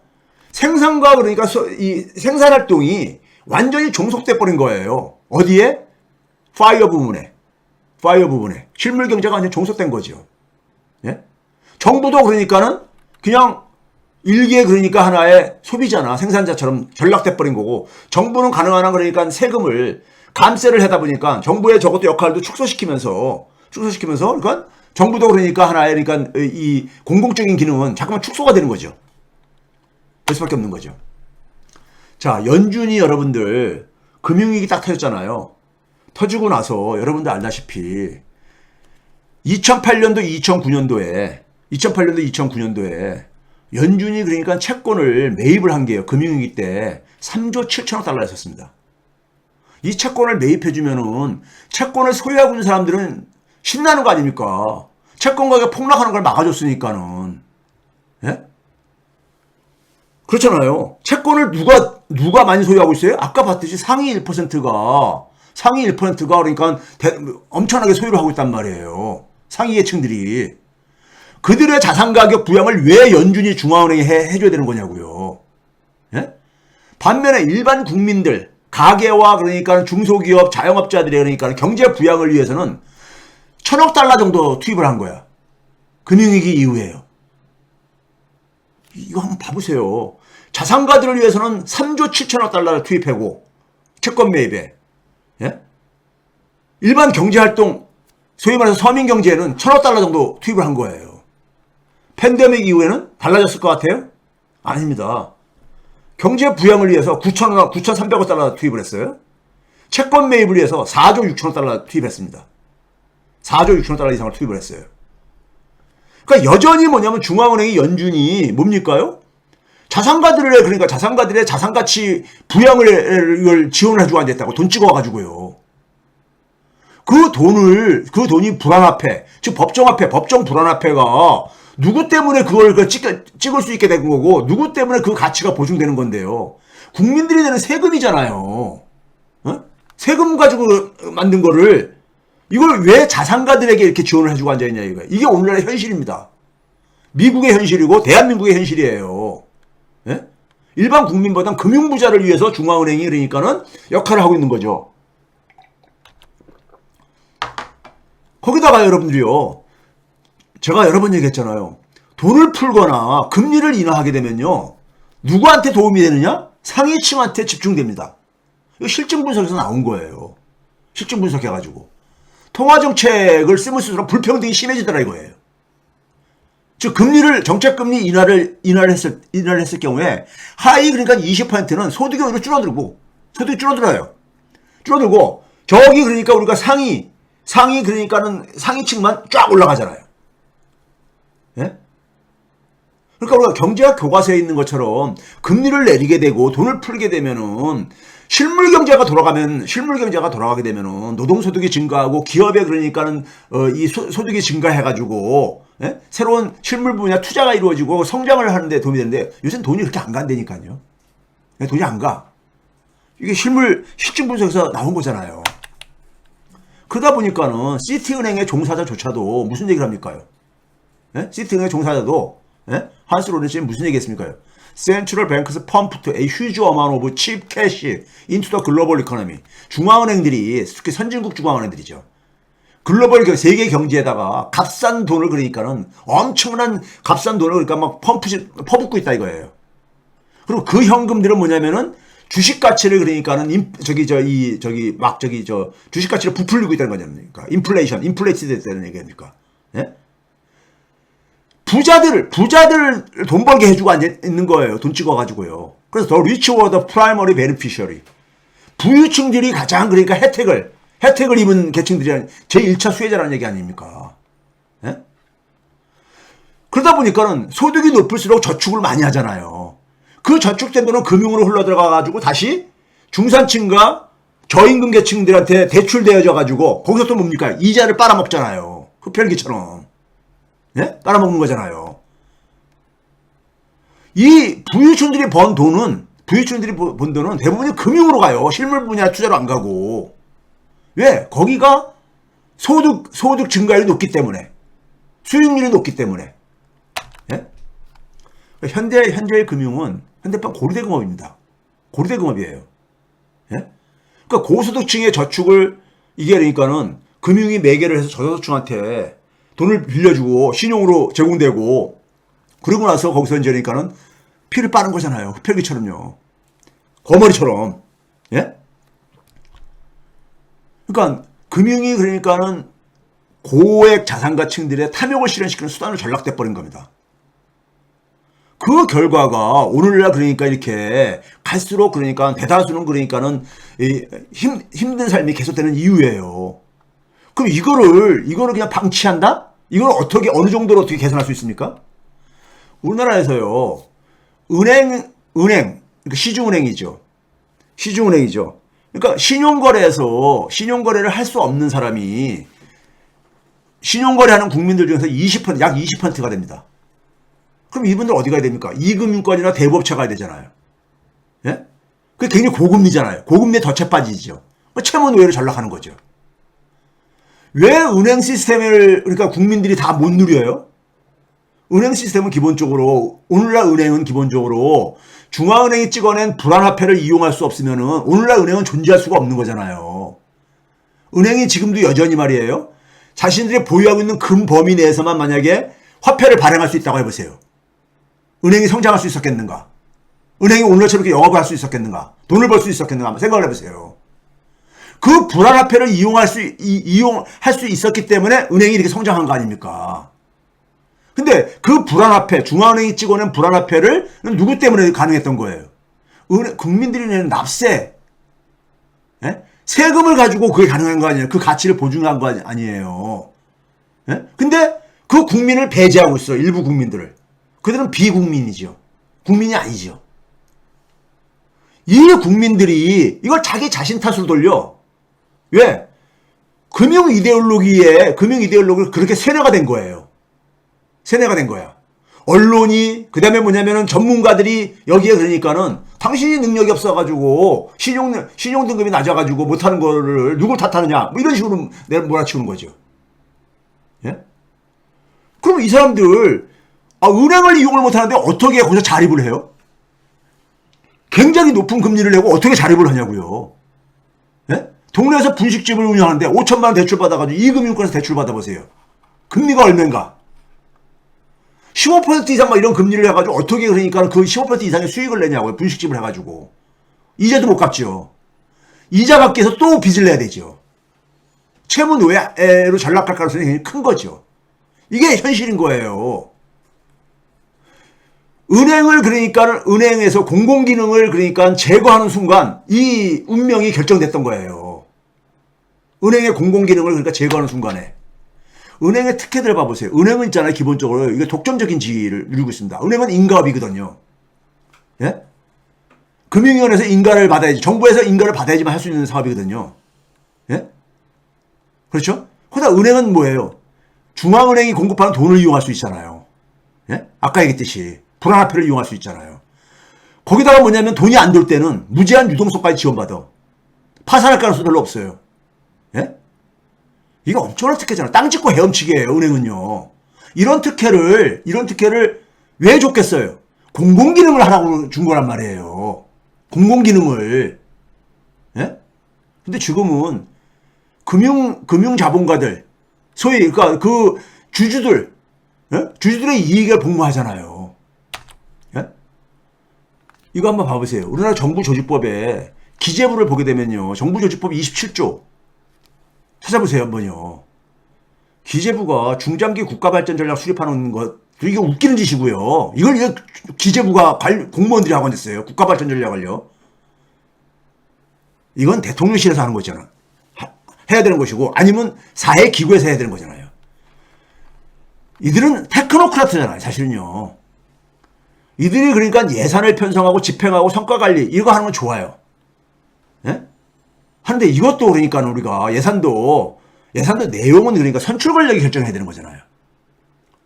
생산과 그러니까 이 생산활동이 완전히 종속돼 버린 거예요. 어디에? 파이어 부분에. 실물 경제가 완전히 종속된 거죠. 예? 정부도 그러니까는 그냥 일개 그러니까 하나의 소비자나 생산자처럼 전락돼 버린 거고, 정부는 가능한 한 그러니까 세금을 감세를 하다 보니까 정부의 저것도 역할도 축소시키면서 그러니까 정부도 그러니까 하나의 그러니까 이 공공적인 기능은 자꾸만 축소가 되는 거죠. 그럴 수밖에 없는 거죠. 자, 연준이 여러분들 금융위기 딱 터졌잖아요. 터지고 나서 여러분들 알다시피 2008년도 2009년도에 연준이 그러니까 채권을 매입을 한 게요. 금융위기 때 3조 7천억 달러였었습니다. 이 채권을 매입해주면은 채권을 소유하고 있는 사람들은 신나는 거 아닙니까? 채권 가격 폭락하는 걸 막아줬으니까는. 예? 그렇잖아요. 채권을 누가 많이 소유하고 있어요? 아까 봤듯이 상위 1%가 그러니까 엄청나게 소유를 하고 있단 말이에요. 상위 계층들이. 그들의 자산 가격 부양을 왜 연준이 중앙은행에 해줘야 되는 거냐고요. 예? 반면에 일반 국민들, 가계와 그러니까 중소기업, 자영업자들의 그러니까 경제 부양을 위해서는 1,000억 달러 정도 투입을 한 거야. 금융위기 이후에요. 이거 한번 봐보세요. 자산가들을 위해서는 3조 7천억 달러를 투입하고 채권 매입에. 예? 일반 경제활동, 소위 말해서 서민경제에는 1,000억 달러 정도 투입을 한 거예요. 팬데믹 이후에는 달라졌을 것 같아요? 아닙니다. 경제 부양을 위해서 9,300억 달러 투입을 했어요. 채권 매입을 위해서 4조 6천억 달러 투입했습니다. 4조 6천억 달러 이상을 투입을 했어요. 그러니까 여전히 뭐냐면 중앙은행의 연준이 뭡니까요? 그러니까 자산가들의 자산가치 부양을 지원을 해주고 앉았다고 돈 찍어와가지고요. 그 돈이 불안화폐, 즉 법정화폐, 법정 불안화폐가 누구 때문에 그걸 찍을 수 있게 된 거고, 누구 때문에 그 가치가 보증되는 건데요. 국민들이 내는 세금이잖아요. 어? 세금 가지고 만든 거를, 이걸 왜 자산가들에게 이렇게 지원을 해주고 앉아있냐, 이거. 이게 오늘날의 현실입니다. 미국의 현실이고, 대한민국의 현실이에요. 예? 일반 국민보다는 금융부자를 위해서 중앙은행이 그러니까는 역할을 하고 있는 거죠. 거기다가 여러분들이요, 제가 여러 번 얘기했잖아요. 돈을 풀거나 금리를 인하하게 되면요, 누구한테 도움이 되느냐? 상위층한테 집중됩니다. 이거 실증 분석에서 나온 거예요. 실증 분석해가지고. 통화정책을 쓰면 쓸수록 불평등이 심해지더라 이거예요. 즉 정책금리 인하를 했을 경우에 하위 그러니까 20%는 소득이 오히려 소득이 줄어들어요. 줄어들고 저기 그러니까 우리가 상위 그러니까는 상위층만 쫙 올라가잖아요. 예? 그러니까 우리가 경제학 교과서에 있는 것처럼 금리를 내리게 되고 돈을 풀게 되면은 실물 경제가 돌아가게 되면은 노동소득이 증가하고 기업에 그러니까는 이 소득이 증가해가지고, 예? 새로운 실물 분야 투자가 이루어지고 성장을 하는데 도움이 되는데 요새는 돈이 그렇게 안 간다니까요. 돈이 안 가. 이게 실증 분석에서 나온 거잖아요. 그러다 보니까는 시티은행의 종사자조차도 무슨 얘기를 합니까요? 예? 시티은행의 종사자도, 예? 한스 로렌츠는 무슨 얘기 했습니까요? Central banks pumped a huge amount of cheap cash into the global economy. 중앙은행들이, 특히 선진국 중앙은행들이죠. 글로벌 세계 경제에다가 값싼 돈을 그러니까는 엄청난 값싼 돈을 그러니까 막 퍼붓고 있다 이거예요. 그리고 그 현금들은 뭐냐면은 주식 가치를 그러니까는 주식 가치를 부풀리고 있다는 거잖아요. 인플레이트 됐다는 얘기입니까? 예? 부자들 돈 벌게 해주고 앉아있는 거예요. 돈 찍어가지고요. 그래서 the rich were the primary beneficiary. 부유층들이 가장 그러니까 혜택을 입은 계층들이 제1차 수혜자라는 얘기 아닙니까? 예? 그러다 보니까는 소득이 높을수록 저축을 많이 하잖아요. 그 저축된 돈은 금융으로 흘러들어가가지고 다시 중산층과 저임금 계층들한테 대출되어져가지고 거기서 또 뭡니까? 이자를 빨아먹잖아요. 흡혈귀처럼. 예? 빨아먹는 거잖아요. 이 부유층들이 번 돈은 대부분이 금융으로 가요. 실물 분야 투자로 안 가고. 왜? 거기가 소득 증가율이 높기 때문에. 수익률이 높기 때문에. 예? 현재의 금융은 현대판 고리대금업입니다. 고리대금업이에요. 예? 그러니까 고소득층의 저축을 이게 그러니까는 금융이 매개를 해서 저소득층한테 돈을 빌려주고 신용으로 제공되고 그러고 나서 거기서 이제 그러니까는 피를 빠는 거잖아요. 흡혈귀처럼요. 거머리처럼. 예? 그러니까 금융이 그러니까는 고액 자산가층들의 탐욕을 실현시키는 수단으로 전락돼 버린 겁니다. 그 결과가 오늘날 그러니까 이렇게 갈수록 그러니까 대다수는 그러니까는 힘든 삶이 계속되는 이유예요. 그럼 이거를 그냥 방치한다? 이걸 어느 정도로 어떻게 개선할 수 있습니까? 우리나라에서요, 그러니까 시중은행이죠. 그러니까 신용거래를 할 수 없는 사람이 신용거래하는 국민들 중에서 약 20%가 됩니다. 그럼 이분들 어디 가야 됩니까? 이금융권이나 대부업체 가야 되잖아요. 예? 그게 굉장히 고금리잖아요. 고금리에 덫에 빠지죠. 채무 노예로 전락하는 거죠. 왜 은행 시스템을 그러니까 국민들이 다 못 누려요? 은행 시스템은 기본적으로 오늘날 은행은 기본적으로 중앙은행이 찍어낸 불안화폐를 이용할 수 없으면은 오늘날 은행은 존재할 수가 없는 거잖아요. 은행이 지금도 여전히 말이에요. 자신들이 보유하고 있는 금 범위 내에서만 만약에 화폐를 발행할 수 있다고 해보세요. 은행이 성장할 수 있었겠는가? 은행이 오늘처럼 이렇게 영업을 할 수 있었겠는가? 돈을 벌 수 있었겠는가? 한번 생각을 해보세요. 그 불안화폐를 이용할 수 있었기 때문에 은행이 이렇게 성장한 거 아닙니까? 근데 그 불안화폐, 중앙은행이 찍어낸 불안화폐를 누구 때문에 가능했던 거예요? 국민들이 내는 납세, 예? 세금을 가지고 그게 가능한 거 아니에요? 그 가치를 보증한 거 아니에요? 예? 근데 그 국민을 배제하고 있어요. 일부 국민들을. 그들은 비국민이죠. 국민이 아니죠. 이 국민들이 이걸 자기 자신 탓으로 돌려. 왜? 금융 이데올로기를 그렇게 세뇌가 된 거예요. 세뇌가 된 거야. 언론이, 그 다음에 뭐냐면은 전문가들이 여기에 그러니까는 당신이 능력이 없어가지고 신용 등급이 낮아가지고 못하는 거를 누굴 탓하느냐. 뭐 이런 식으로 내가 몰아치우는 거죠. 예? 그럼 이 사람들, 은행을 이용을 못하는데 어떻게 거기서 자립을 해요? 굉장히 높은 금리를 내고 어떻게 자립을 하냐고요. 예? 동네에서 분식집을 운영하는데 5천만 원 대출 받아가지고 이금융권에서 대출 받아보세요. 금리가 얼마인가? 15% 이상 막 이런 금리를 해가지고 어떻게 그러니까 그 15% 이상의 수익을 내냐고요. 분식집을 해가지고. 이자도 못 갚죠. 이자 갚기 위해서 또 빚을 내야 되죠. 채무 노예로 전락할 가능성이 굉장히 큰 거죠. 이게 현실인 거예요. 은행을 그러니까 은행에서 공공기능을 그러니까 제거하는 순간 이 운명이 결정됐던 거예요. 은행의 공공기능을 그러니까 제거하는 순간에. 은행의 특혜들 봐보세요. 은행은 있잖아요. 기본적으로 이게 독점적인 지위를 누리고 있습니다. 은행은 인가업이거든요. 예? 금융위원회에서 인가를 받아야지, 정부에서 인가를 받아야지만 할 수 있는 사업이거든요. 예? 그렇죠? 그러다 은행은 뭐예요? 중앙은행이 공급하는 돈을 이용할 수 있잖아요. 예? 아까 얘기했듯이 불안화폐를 이용할 수 있잖아요. 거기다가 뭐냐면 돈이 안 돌 때는 무제한 유동성까지 지원받아. 파산할 가능성이 별로 없어요. 예? 이거 엄청난 특혜잖아. 땅 짓고 헤엄치기예요, 은행은요. 이런 특혜를 왜 줬겠어요? 공공기능을 하라고 준 거란 말이에요. 공공기능을. 예? 근데 지금은 금융자본가들, 소위, 그러니까 그 주주들, 예? 주주들의 이익을 복무하잖아요. 예? 이거 한번 봐보세요. 우리나라 정부조직법에 기재부를 보게 되면요. 정부조직법 27조. 찾아보세요, 한번요. 기재부가 중장기 국가발전 전략 수립하는 것, 이게 웃기는 짓이고요. 이걸 기재부가 공무원들이 하고 있어요. 국가발전 전략을요. 이건 대통령실에서 하는 거잖아. 해야 되는 것이고, 아니면 사회기구에서 해야 되는 거잖아요. 이들은 테크노크라트잖아요, 사실은요. 이들이 그러니까 예산을 편성하고 집행하고 성과관리, 이거 하는 건 좋아요. 예? 하는데 이것도 그러니까 우리가 예산도 내용은 그러니까 선출 권력이 결정해야 되는 거잖아요.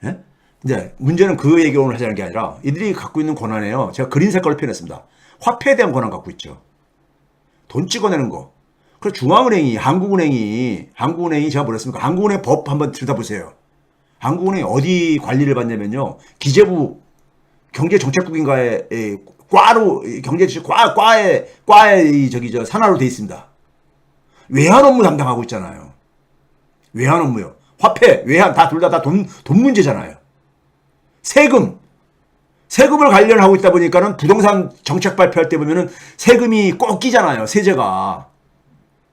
예? 이제 문제는 그 얘기 오늘 하자는 게 아니라 이들이 갖고 있는 권한에요. 제가 그린 색깔로 표현했습니다. 화폐에 대한 권한 갖고 있죠. 돈 찍어내는 거. 그래서 중앙은행이 한국은행이 제가 뭐랬습니까? 한국은행 법 한번 들여다보세요. 한국은행이 어디 관리를 받냐면요. 기재부 경제정책국인가에 과로 과에 산하로 돼 있습니다. 외환 업무 담당하고 있잖아요. 외환 업무요. 화폐, 외환 둘 다 돈 문제잖아요. 세금을 관련하고 있다 보니까는 부동산 정책 발표할 때 보면은 세금이 꼭 끼잖아요. 세제가.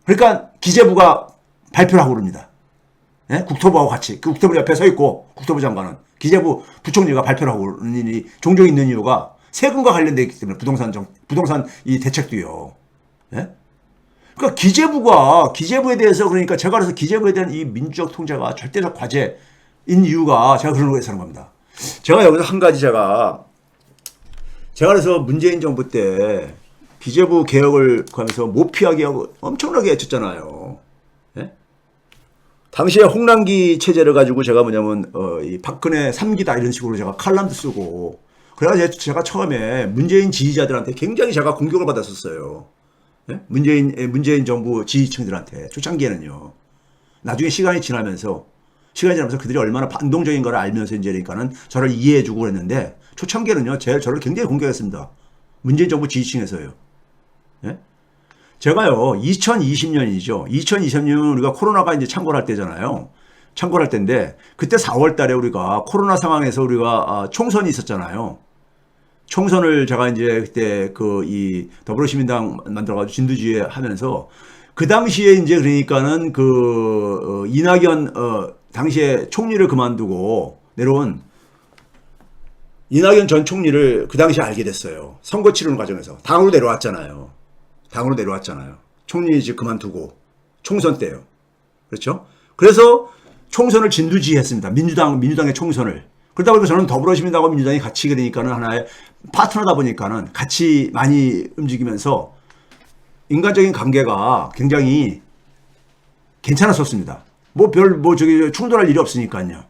그러니까 기재부가 발표를 하고 그럽니다. 예? 국토부하고 같이. 그 국토부 옆에 서 있고 국토부 장관은 기재부 부총리가 발표를 하고 그러는 일이 종종 있는 이유가 세금과 관련되어 있기 때문에 부동산 이 대책도요. 예? 그러니까 기재부에 대해서 그러니까 제가 그래서 기재부에 대한 이 민주적 통제가 절대적 과제인 이유가 제가 그런 거에서 하는 겁니다. 제가 여기서 한 가지 제가 그래서 문재인 정부 때 기재부 개혁을 하면서 모피하게 하고 엄청나게 애쳤잖아요. 예? 당시에 홍남기 체제를 가지고 제가 뭐냐면 이 박근혜 3기다 이런 식으로 제가 칼럼도 쓰고 그래가지고 제가 처음에 문재인 지지자들한테 굉장히 제가 공격을 받았었어요. 예? 문재인 정부 지지층들한테 초창기에는요. 나중에 시간이 지나면서 그들이 얼마나 반동적인 걸 알면서 이제 그러니까는 저를 이해해주고 그랬는데 초창기에는요. 저를 굉장히 공격했습니다. 문재인 정부 지지층에서요. 예? 제가요 2020년이죠. 2020년 우리가 코로나가 이제 창궐할 때잖아요. 창궐할 때인데 그때 4월 달에 우리가 코로나 상황에서 우리가 총선이 있었잖아요. 총선을 제가 이제 그때 이 더불어시민당 만들어가지고 진두지휘 하면서 그 당시에 이제 그러니까는 이낙연 당시에 총리를 그만두고 내려온 이낙연 전 총리를 그 당시에 알게 됐어요. 선거 치르는 과정에서 당으로 내려왔잖아요. 총리 이제 그만두고 총선 때요. 그렇죠? 그래서 총선을 진두지휘했습니다. 민주당의 총선을. 그러다 보니까 저는 더불어시민당하고 민주당이 같이 되니까는 하나의 파트너다 보니까는 같이 많이 움직이면서 인간적인 관계가 굉장히 괜찮았었습니다. 저기 충돌할 일이 없으니까요.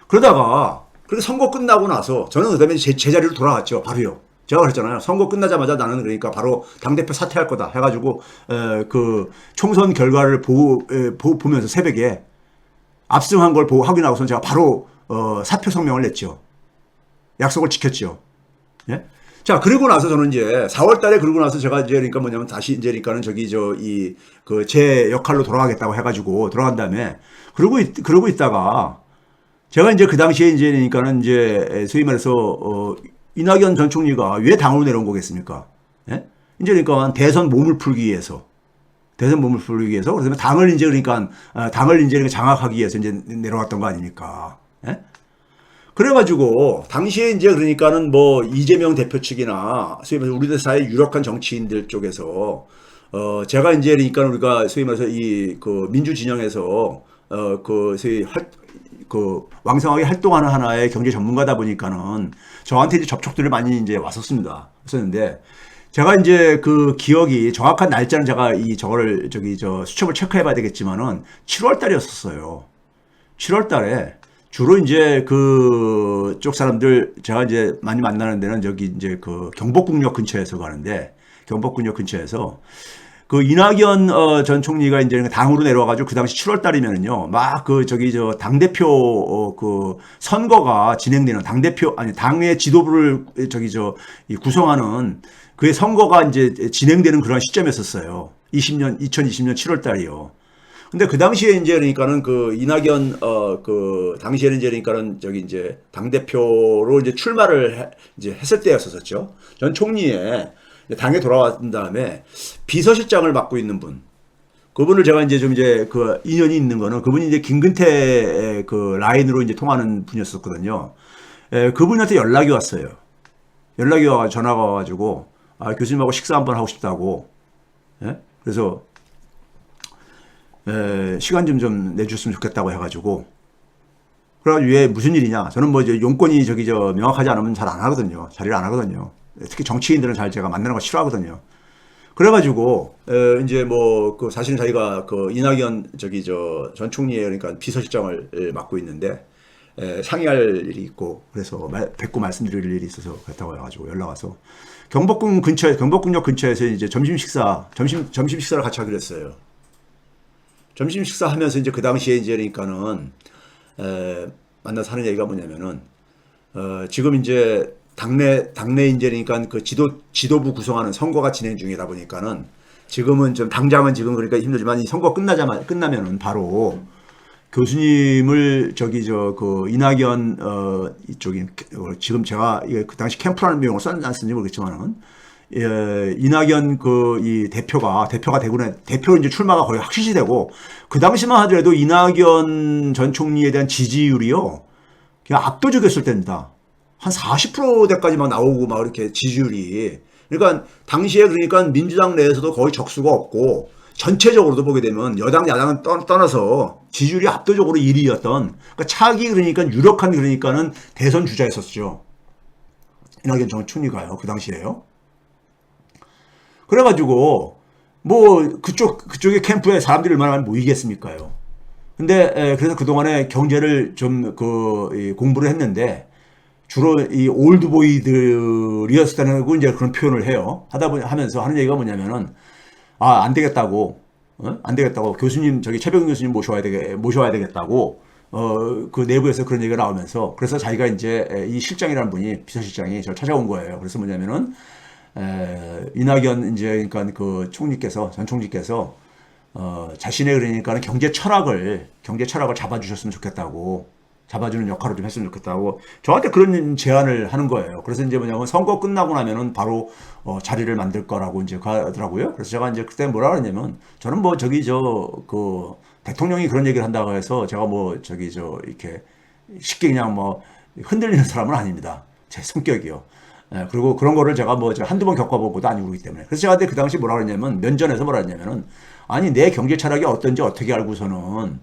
그러다가 그렇게 선거 끝나고 나서 저는 그다음에 제 자리로 돌아갔죠. 바로요. 제가 그랬잖아요. 선거 끝나자마자 나는 그러니까 바로 당대표 사퇴할 거다 해가지고 그 총선 결과를 보면서 새벽에 압승한 걸 확인하고선 제가 바로 사표 성명을 냈죠. 약속을 지켰죠. 예? 자, 그리고 나서 저는 이제 4월 달에 그러고 나서 제가 이제 그러니까 뭐냐면 다시 이제 그러니까는 저기 제 역할로 돌아가겠다고 해가지고 돌아간 다음에 그러고 있다가 제가 이제 그 당시에 이제 그러니까는 이제 소위 말해서 이낙연 전 총리가 왜 당으로 내려온 거겠습니까? 예? 이제 그러니까 대선 몸을 풀기 위해서 그래서 당을 이제 그러니까 장악하기 위해서 이제 내려왔던 거 아닙니까? 예? 그래가지고 당시에 이제 그러니까는 뭐 이재명 대표 측이나 소위 말해서 우리들 사회 유력한 정치인들 쪽에서 제가 이제 그러니까 우리가 소위 말해서 그 민주 진영에서 왕성하게 활동하는 하나의 경제 전문가다 보니까는 저한테 이제 접촉들이 많이 이제 왔었는데 제가 이제 그 기억이 정확한 날짜는 제가 저거를 수첩을 체크해 봐야 되겠지만은 7월 달이었었어요. 7월 달에 주로 이제 그쪽 사람들 제가 이제 많이 만나는 데는 저기 이제 그 경복궁역 근처에서 가는데 경복궁역 근처에서 그 이낙연 전 총리가 이제 당으로 내려와가지고 그 당시 7월 달이면은요 막 당대표 그 선거가 진행되는 당의 지도부를 구성하는 그의 선거가 이제 진행되는 그런 시점이었었어요. 2020년 7월 달이요. 근데 그 당시에 이제 그러니까는 그 이낙연 그 당시에는 이제 그러니까는 이제 당대표로 이제 출마를 이제 했을 때였었죠. 전 총리의 당에 돌아왔던 다음에 비서실장을 맡고 있는 분. 그분을 제가 이제 그 인연이 있는 거는 그분이 이제 김근태 그 라인으로 이제 통하는 분이었었거든요. 그분한테 연락이 왔어요. 전화가 와가지고 교수님하고 식사 한번 하고 싶다고. 예? 그래서 시간 좀 내줬으면 좋겠다고 해가지고. 그래가지고 왜 무슨 일이냐. 저는 뭐 이제 용건이 명확하지 않으면 잘 안 하거든요. 자리를 안 하거든요. 특히 정치인들은 제가 만나는 거 싫어하거든요. 그래가지고, 이제 그 사실은 자기가 그 이낙연 전 총리의 그러니까 비서실장을 맡고 있는데, 상의할 일이 있고, 그래서 뵙고 말씀드릴 일이 있어서 그렇다고 해가지고 연락 와서 경복궁역 근처에서 이제 점심 식사를 같이 하기로 했어요. 점심 식사하면서 이제 그 당시에 이제 그러니까는 만나서 하는 얘기가 뭐냐면은 지금 이제 당내 이제 그러니까 그 지도부 구성하는 선거가 진행 중이다 보니까는 지금은 당장은 지금 그러니까 힘들지만 이 선거 끝나면은 바로 교수님을 그 이낙연 이쪽이 지금 제가 그 당시 캠프라는 명을 썼는지 모르겠지만은 이낙연 이 대표가 되고 대표 이제 출마가 거의 확실시 되고 그 당시만 하더라도 이낙연 전 총리에 대한 지지율이요 그냥 압도적이었을 때입니다. 한 40%대까지 막 나오고 막 이렇게 지지율이. 그러니까 당시에 그러니까 민주당 내에서도 거의 적수가 없고 전체적으로도 보게 되면 여당 야당은 떠나서 지지율이 압도적으로 1위였던 그러니까 차기 그러니까 유력한 그러니까는 대선 주자였었죠. 이낙연 전 총리가요. 그 당시에요. 그래가지고 뭐 그쪽의 캠프에 사람들이 얼마나 모이겠습니까요. 근데 그래서 그동안에 경제를 좀 공부를 했는데 주로 이 올드보이들이었을 때는 이제 그런 표현을 해요. 하면서 하는 얘기가 뭐냐면은 안 되겠다고 교수님 최병근 교수님 모셔야 되겠다고 그 내부에서 그런 얘기가 나오면서 그래서 자기가 이제 이 실장이라는 분이 비서실장이 저를 찾아온 거예요. 그래서 뭐냐면은 이낙연 이제 그러니까 그 전 총리께서 자신의 그러니까 경제 철학을 잡아주셨으면 좋겠다고. 잡아주는 역할을 좀 했으면 좋겠다고 저한테 그런 제안을 하는 거예요. 그래서 이제 뭐냐면 선거 끝나고 나면은 바로 자리를 만들 거라고 이제 가더라고요. 그래서 제가 이제 그때 뭐라 그랬냐면 저는 뭐 그 대통령이 그런 얘기를 한다고 해서 제가 이렇게 쉽게 그냥 뭐 흔들리는 사람은 아닙니다. 제 성격이요. 그리고 그런 거를 제가 뭐 한두 번 겪어본 것도 아니고 그렇기 때문에. 그래서 제가 그때 그 당시 뭐라 그랬냐면 면전에서 뭐라 그랬냐면은 아니 내 경제 철학이 어떤지 어떻게 알고서는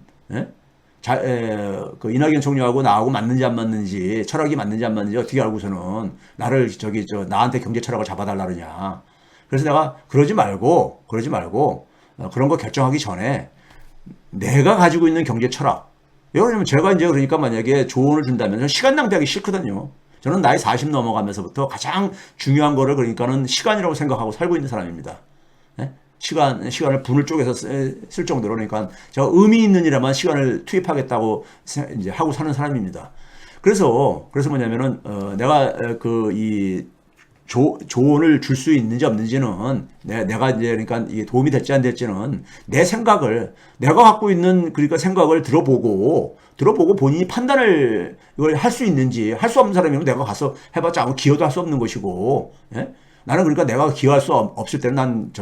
그 이낙연 총리하고 나하고 맞는지 안 맞는지, 철학이 맞는지 안 맞는지 어떻게 알고서는 나를 나한테 경제 철학을 잡아달라 그러냐. 그래서 내가 그러지 말고 그런 거 결정하기 전에 내가 가지고 있는 경제 철학. 왜냐면 제가 이제 그러니까 만약에 조언을 준다면 저는 시간 낭비하기 싫거든요. 저는 나이 40 넘어가면서부터 가장 중요한 거를 그러니까는 시간이라고 생각하고 살고 있는 사람입니다. 네? 시간을 분을 쪼개서 쓸 정도로 그러니까 제가 의미 있는 일에만 시간을 투입하겠다고 이제 하고 사는 사람입니다. 그래서 뭐냐면은 내가 이 조언을 줄 수 있는지 없는지는 내가 이제 그러니까 이게 도움이 될지 안 될지는 내 생각을 내가 갖고 있는 그러니까 생각을 들어보고 본인이 판단을 이걸 할 수 있는지 할 수 없는 사람이면 내가 가서 해봤자 아무 기여도 할 수 없는 것이고 예? 나는 그러니까 내가 기여할 수 없을 때는 난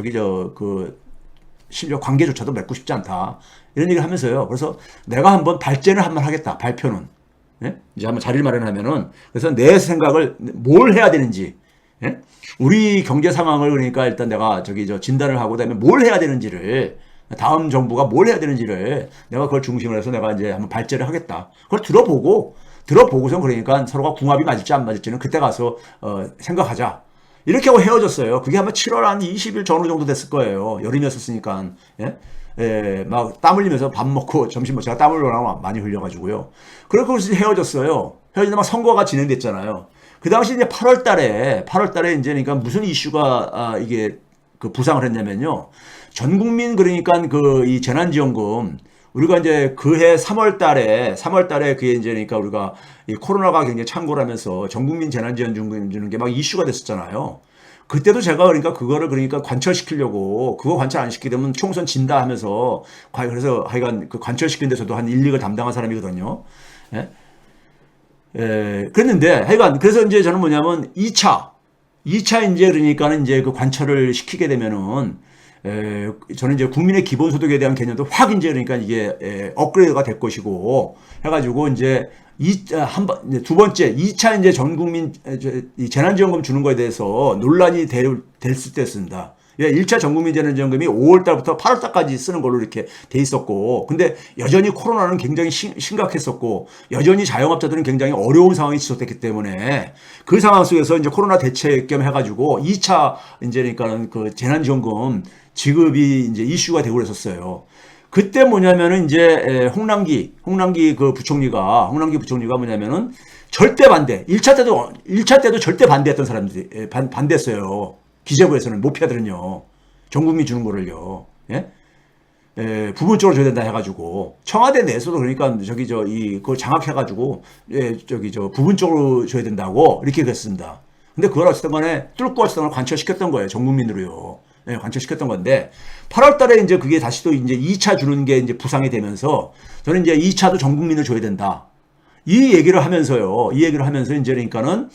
심지어 관계조차도 맺고 싶지 않다 이런 얘기를 하면서요. 그래서 내가 한번 발제를 한번 하겠다 발표는 예? 이제 한번 자리를 마련하면은 그래서 내 생각을 뭘 해야 되는지 예? 우리 경제 상황을 그러니까 일단 내가 진단을 하고 그다음에 뭘 해야 되는지를 다음 정부가 뭘 해야 되는지를 내가 그걸 중심으로 해서 내가 이제 한번 발제를 하겠다. 그걸 들어보고서 그러니까 서로가 궁합이 맞을지 안 맞을지는 그때 가서 생각하자. 이렇게 하고 헤어졌어요. 그게 아마 7월 한 20일 전후 정도 됐을 거예요. 여름이었으니까. 예? 예, 막 땀 흘리면서 밥 먹고 점심 제가 땀을 많이 흘려가지고요. 그래서 헤어졌어요. 헤어지다 막 선거가 진행됐잖아요. 그 당시 이제 8월 달에 이제 그러니까 무슨 이슈가 이게 그 부상을 했냐면요. 전 국민 그러니까 이 재난지원금 우리가 이제 그해 3월 달에 그게 이제 그러니까 우리가 이 코로나가 굉장히 창궐하면서 전 국민 재난지원금 주는 게 막 이슈가 됐었잖아요. 그때도 제가 그러니까 그거를 그러니까 관철시키려고 그거 관철 안 시키게 되면 총선 진다 하면서 그래서 하여간 그 관철시키는 데서도 한 1, 2를 담당한 사람이거든요. 예? 그랬는데 하여간 그래서 이제 저는 뭐냐면 2차 이제 그러니까는 이제 그 관철을 시키게 되면은 저는 이제 국민의 기본소득에 대한 개념도 확 이제 그러니까 이게 업그레이드가 될 것이고 해가지고 이제 두 번째 2차 이제 전 국민 재난지원금 주는 거에 대해서 논란이 될 때였습니다. 1차 전국민 재난지원금이 5월 달부터 8월 달까지 쓰는 걸로 이렇게 돼 있었고, 근데 여전히 코로나는 굉장히 심각했었고, 여전히 자영업자들은 굉장히 어려운 상황이 지속됐기 때문에 그 상황 속에서 이제 코로나 대책 겸 해가지고 2차 이제 그러니까는 그 재난지원금 지급이 이제 이슈가 되고 그랬었어요. 그때 뭐냐면은 이제 홍남기 그 부총리가 뭐냐면은 절대 반대. 1차 때도 절대 반대했던 사람들이 반대했어요. 기재부에서는 모피아들은요. 전 국민 주는 거를요. 예? 부분적으로 줘야 된다 해가지고 청와대 내에서도 그러니까 그걸 장악해가지고 부분적으로 줘야 된다고 이렇게 그랬습니다. 근데 그걸 어쨌든 간에 뚫고 어쨌든 관철시켰던 거예요. 전 국민으로요. 예, 관철시켰던 건데 8월 달에 이제 그게 다시 또 이제 2차 주는 게 이제 부상이 되면서 저는 이제 2차도 전 국민을 줘야 된다. 이 얘기를 하면서 이제 그러니까는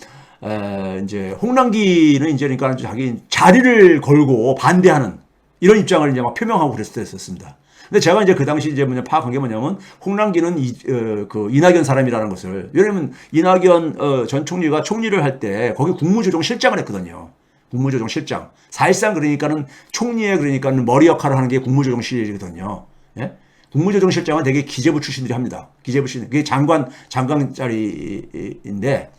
이제 홍남기는 이제 그러니까 자기 자리를 걸고 반대하는 이런 입장을 이제 막 표명하고 그랬었습니다. 근데 제가 이제 그 당시 이제 파악한 게 뭐냐면 홍남기는 그 이낙연 사람이라는 것을 왜냐면 이낙연 전 총리가 총리를 할 때 거기 국무조정실장을 했거든요. 국무조정실장. 사실상 그러니까는 총리의 그러니까는 머리 역할을 하는 게 국무조정실이거든요. 예? 국무조정실장은 되게 기재부 출신들이 합니다. 기재부 출신. 그게 장관 자리인데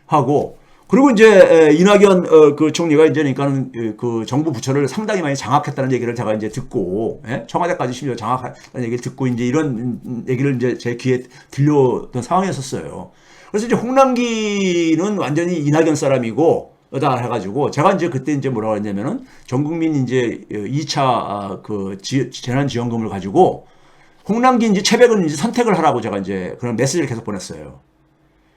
하고 그리고 이제 이낙연 그 총리가 이제 그러니까는 그 정부 부처를 상당히 많이 장악했다는 얘기를 제가 이제 듣고 청와대까지 심지어 장악했다는 얘기를 듣고 이제 이런 얘기를 이제 제 귀에 들려던 상황이었었어요. 그래서 이제 홍남기는 완전히 이낙연 사람이고 다 해가지고 제가 이제 그때 이제 뭐라고 했냐면은 전 국민 이제 2차 그 재난지원금을 가지고 홍남기 이제 채백은 이제 선택을 하라고 제가 이제 그런 메시지를 계속 보냈어요.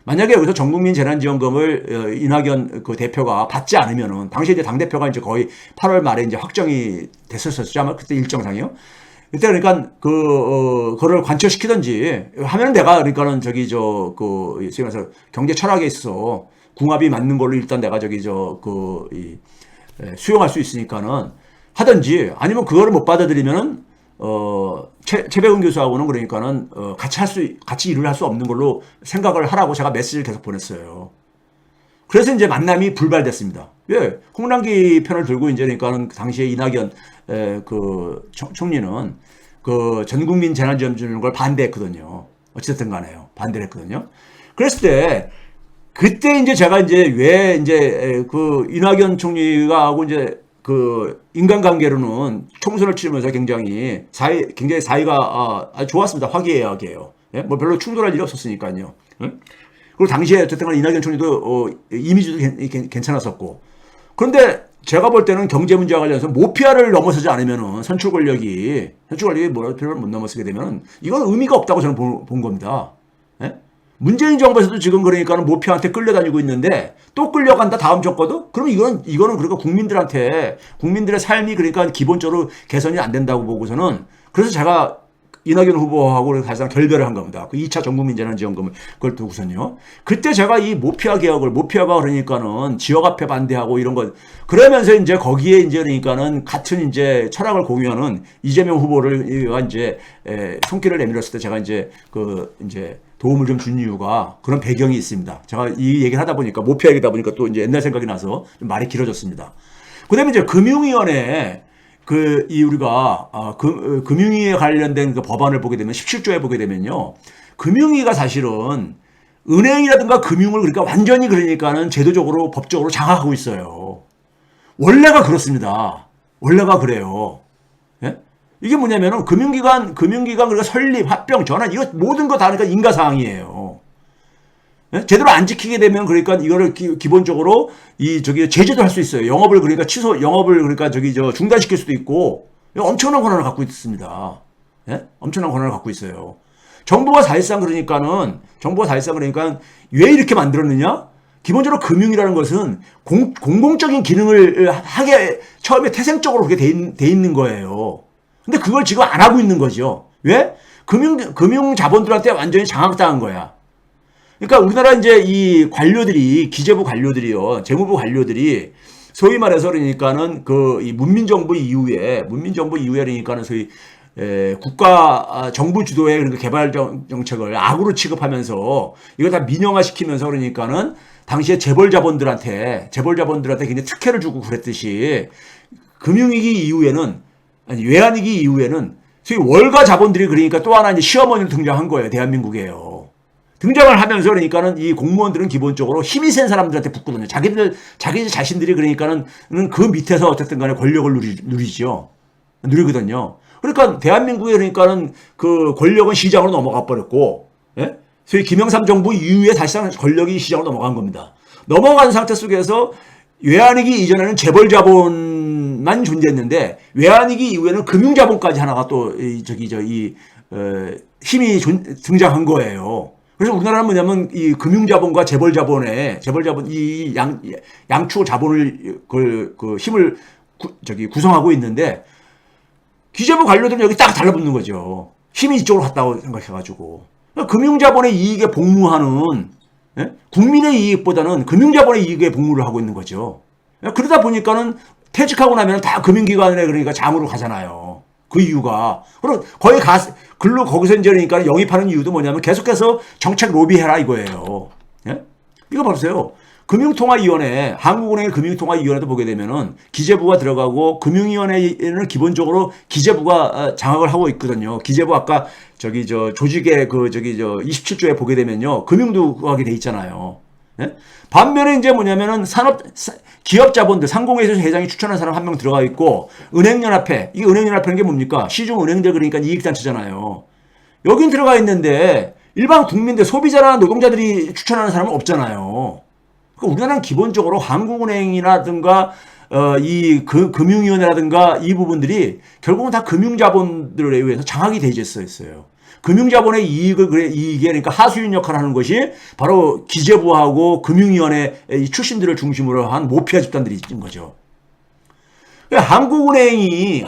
만약에 여기서 전국민 재난지원금을 이낙연 그 대표가 받지 않으면은 당시 이제 당 대표가 이제 거의 8월 말에 이제 확정이 됐었었죠. 아마 그때 일정상이요. 그때 그러니까 그거를 관철시키든지 하면은 내가 그러니까는 지금 경제 철학에 있어서 궁합이 맞는 걸로 일단 내가 수용할 수 있으니까는 하든지 아니면 그거를 못 받아들이면은 최백운 교수하고는 그러니까는 같이 일을 할 수 없는 걸로 생각을 하라고 제가 메시지를 계속 보냈어요. 그래서 이제 만남이 불발됐습니다. 왜? 홍남기 편을 들고 이제 그러니까는 당시에 이낙연 그 총리는 그 전 국민 재난지원금 주는 걸 반대했거든요. 어쨌든 간에요. 반대를 했거든요. 그랬을 때, 그때 이제 제가 이제 왜 이제 그 이낙연 총리가 하고 이제 그 인간관계로는 총선을 치르면서 굉장히 사이가 좋았습니다. 화기애애하게요. 예? 뭐 별로 충돌할 일이 없었으니까요. 예? 그리고 당시에 어쨌든 간에 이낙연 총리도 이미지도 괜찮았었고. 그런데 제가 볼 때는 경제 문제와 관련해서 모피아를 넘어서지 않으면은 선출 권력이 뭐라 필요를 못 넘어서게 되면 이건 의미가 없다고 저는 본 겁니다. 예? 문재인 정부에서도 지금 그러니까는 모피아한테 끌려다니고 있는데 또 끌려간다 다음 정권도? 그러면 이거는 그러니까 국민들의 삶이 그러니까 기본적으로 개선이 안 된다고 보고서는 그래서 제가 이낙연 후보하고 사실상 결별을 한 겁니다. 그 2차 전국민 재난지원금을 그걸 두고선요. 그때 제가 이 모피아가 그러니까는 지역 화폐 반대하고 이런 거 그러면서 이제 거기에 이제 그러니까는 같은 이제 철학을 공유하는 이재명 후보를 이제 손길을 내밀었을 때 제가 이제 도움을 좀 준 이유가 그런 배경이 있습니다. 제가 이 얘기를 하다 보니까 모피아 얘기다 보니까 또 이제 옛날 생각이 나서 좀 말이 길어졌습니다. 그다음에 이제 금융위원회 우리가 금융위에 관련된 그 법안을 보게 되면 17조에 보게 되면요. 금융위가 사실은 은행이라든가 금융을 그러니까 완전히 그러니까는 제도적으로 법적으로 장악하고 있어요. 원래가 그렇습니다. 원래가 그래요. 예? 이게 뭐냐면은 금융기관 그러니까 설립, 합병, 전환 이거 모든 거 다 그러니까 인가사항이에요. 예? 제대로 안 지키게 되면 그러니까 이거를 기본적으로 제재도 할 수 있어요. 영업을 그러니까 중단시킬 수도 있고 엄청난 권한을 갖고 있습니다. 예? 엄청난 권한을 갖고 있어요. 정부가 사실상 그러니까 왜 이렇게 만들었느냐? 기본적으로 금융이라는 것은 공공적인 기능을 하게 처음에 태생적으로 그렇게 돼 있는 거예요. 근데 그걸 지금 안 하고 있는 거죠. 왜? 금융 자본들한테 완전히 장악당한 거야. 그러니까 우리나라 이제 이 기재부 관료들이요, 재무부 관료들이 소위 말해서 그러니까는 이 문민정부 이후에 그러니까는 소위 국가 정부 주도의 그러니까 개발 정책을 악으로 취급하면서 이걸 다 민영화시키면서 그러니까는 당시에 재벌자본들한테 굉장히 특혜를 주고 그랬듯이 외환위기 이후에는 소위 월가 자본들이 그러니까 또 하나 이제 시어머니로 등장한 거예요. 대한민국에요. 등장을 하면서 그러니까는 이 공무원들은 기본적으로 힘이 센 사람들한테 붙거든요. 자기 자신들이 그러니까는 그 밑에서 어쨌든 간에 권력을 누리거든요. 그러니까 대한민국에 그러니까는 그 권력은 시장으로 넘어가 버렸고, 예? 소위 김영삼 정부 이후에 사실상 권력이 시장으로 넘어간 겁니다. 넘어간 상태 속에서 외환위기 이전에는 재벌자본만 존재했는데 외환위기 이후에는 금융자본까지 하나가 또 힘이 등장한 거예요. 그래서 우리나라는 뭐냐면 이 금융자본과 재벌자본 이 양축 자본을 그 힘을 구성하고 있는데 기재부 관료들은 여기 딱 달라붙는 거죠. 힘이 이쪽으로 갔다고 생각해가지고 금융자본의 이익에 복무하는 국민의 이익보다는 금융자본의 이익에 복무를 하고 있는 거죠. 그러다 보니까는 퇴직하고 나면 다 금융기관에 그러니까 자무로 가잖아요. 그 이유가. 그럼 거기서 이제 그러니까 영입하는 이유도 뭐냐면 계속해서 정책 로비해라 이거예요. 예? 이거 보세요. 한국은행의 금융통화위원회도 보게 되면은 기재부가 들어가고 금융위원회에는 기본적으로 기재부가 장악을 하고 있거든요. 기재부 아까 조직의 27조에 보게 되면요. 금융도 하게 돼 있잖아요. 예? 반면에 이제 뭐냐면은 기업 자본들 상공회의소 회장이 추천한 사람 한 명 들어가 있고 은행연합회 이게 은행연합회는 게 뭡니까? 시중 은행들 그러니까 이익단체잖아요. 여긴 들어가 있는데 일반 국민들 소비자나 노동자들이 추천하는 사람은 없잖아요. 그러니까 우리나라는 기본적으로 한국은행이라든가 금융위원회라든가 이 부분들이 결국은 다 금융자본들에 의해서 장악이 돼 있었어요. 금융자본의 이익에 그러니까 하수인 역할을 하는 것이 바로 기재부하고 금융위원회 출신들을 중심으로 한 모피아 집단들이 있는 거죠. 한국은행이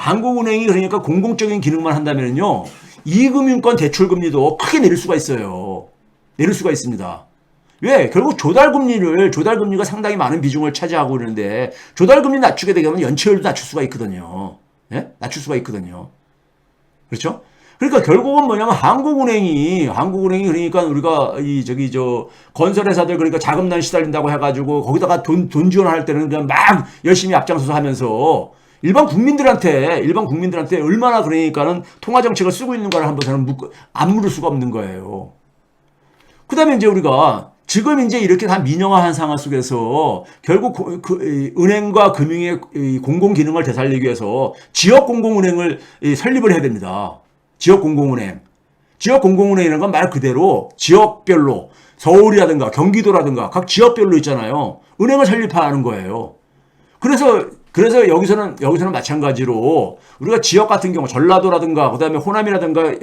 그러니까 공공적인 기능만 한다면요, 이금융권 대출금리도 크게 내릴 수가 있어요. 내릴 수가 있습니다. 왜? 결국 조달금리가 상당히 많은 비중을 차지하고 있는데, 조달금리 낮추게 되면 연체율도 낮출 수가 있거든요. 예? 낮출 수가 있거든요. 그렇죠? 그러니까 결국은 뭐냐면 한국은행이 그러니까 우리가 건설회사들 그러니까 자금난 시달린다고 해가지고 거기다가 돈 지원할 때는 그냥 막 열심히 앞장서서 하면서 일반 국민들한테 얼마나 그러니까는 통화 정책을 쓰고 있는가를 한번 저는 안 물을 수가 없는 거예요. 그 다음에 이제 우리가 지금 이제 이렇게 다 민영화한 상황 속에서 결국 은행과 금융의 공공 기능을 되살리기 위해서 지역 공공은행을 설립을 해야 됩니다. 지역 공공은행. 지역 공공은행이라는 건 말 그대로 지역별로 서울이라든가 경기도라든가 각 지역별로 있잖아요. 은행을 설립하는 거예요. 그래서 여기서는 마찬가지로 우리가 지역 같은 경우 전라도라든가 그다음에 호남이라든가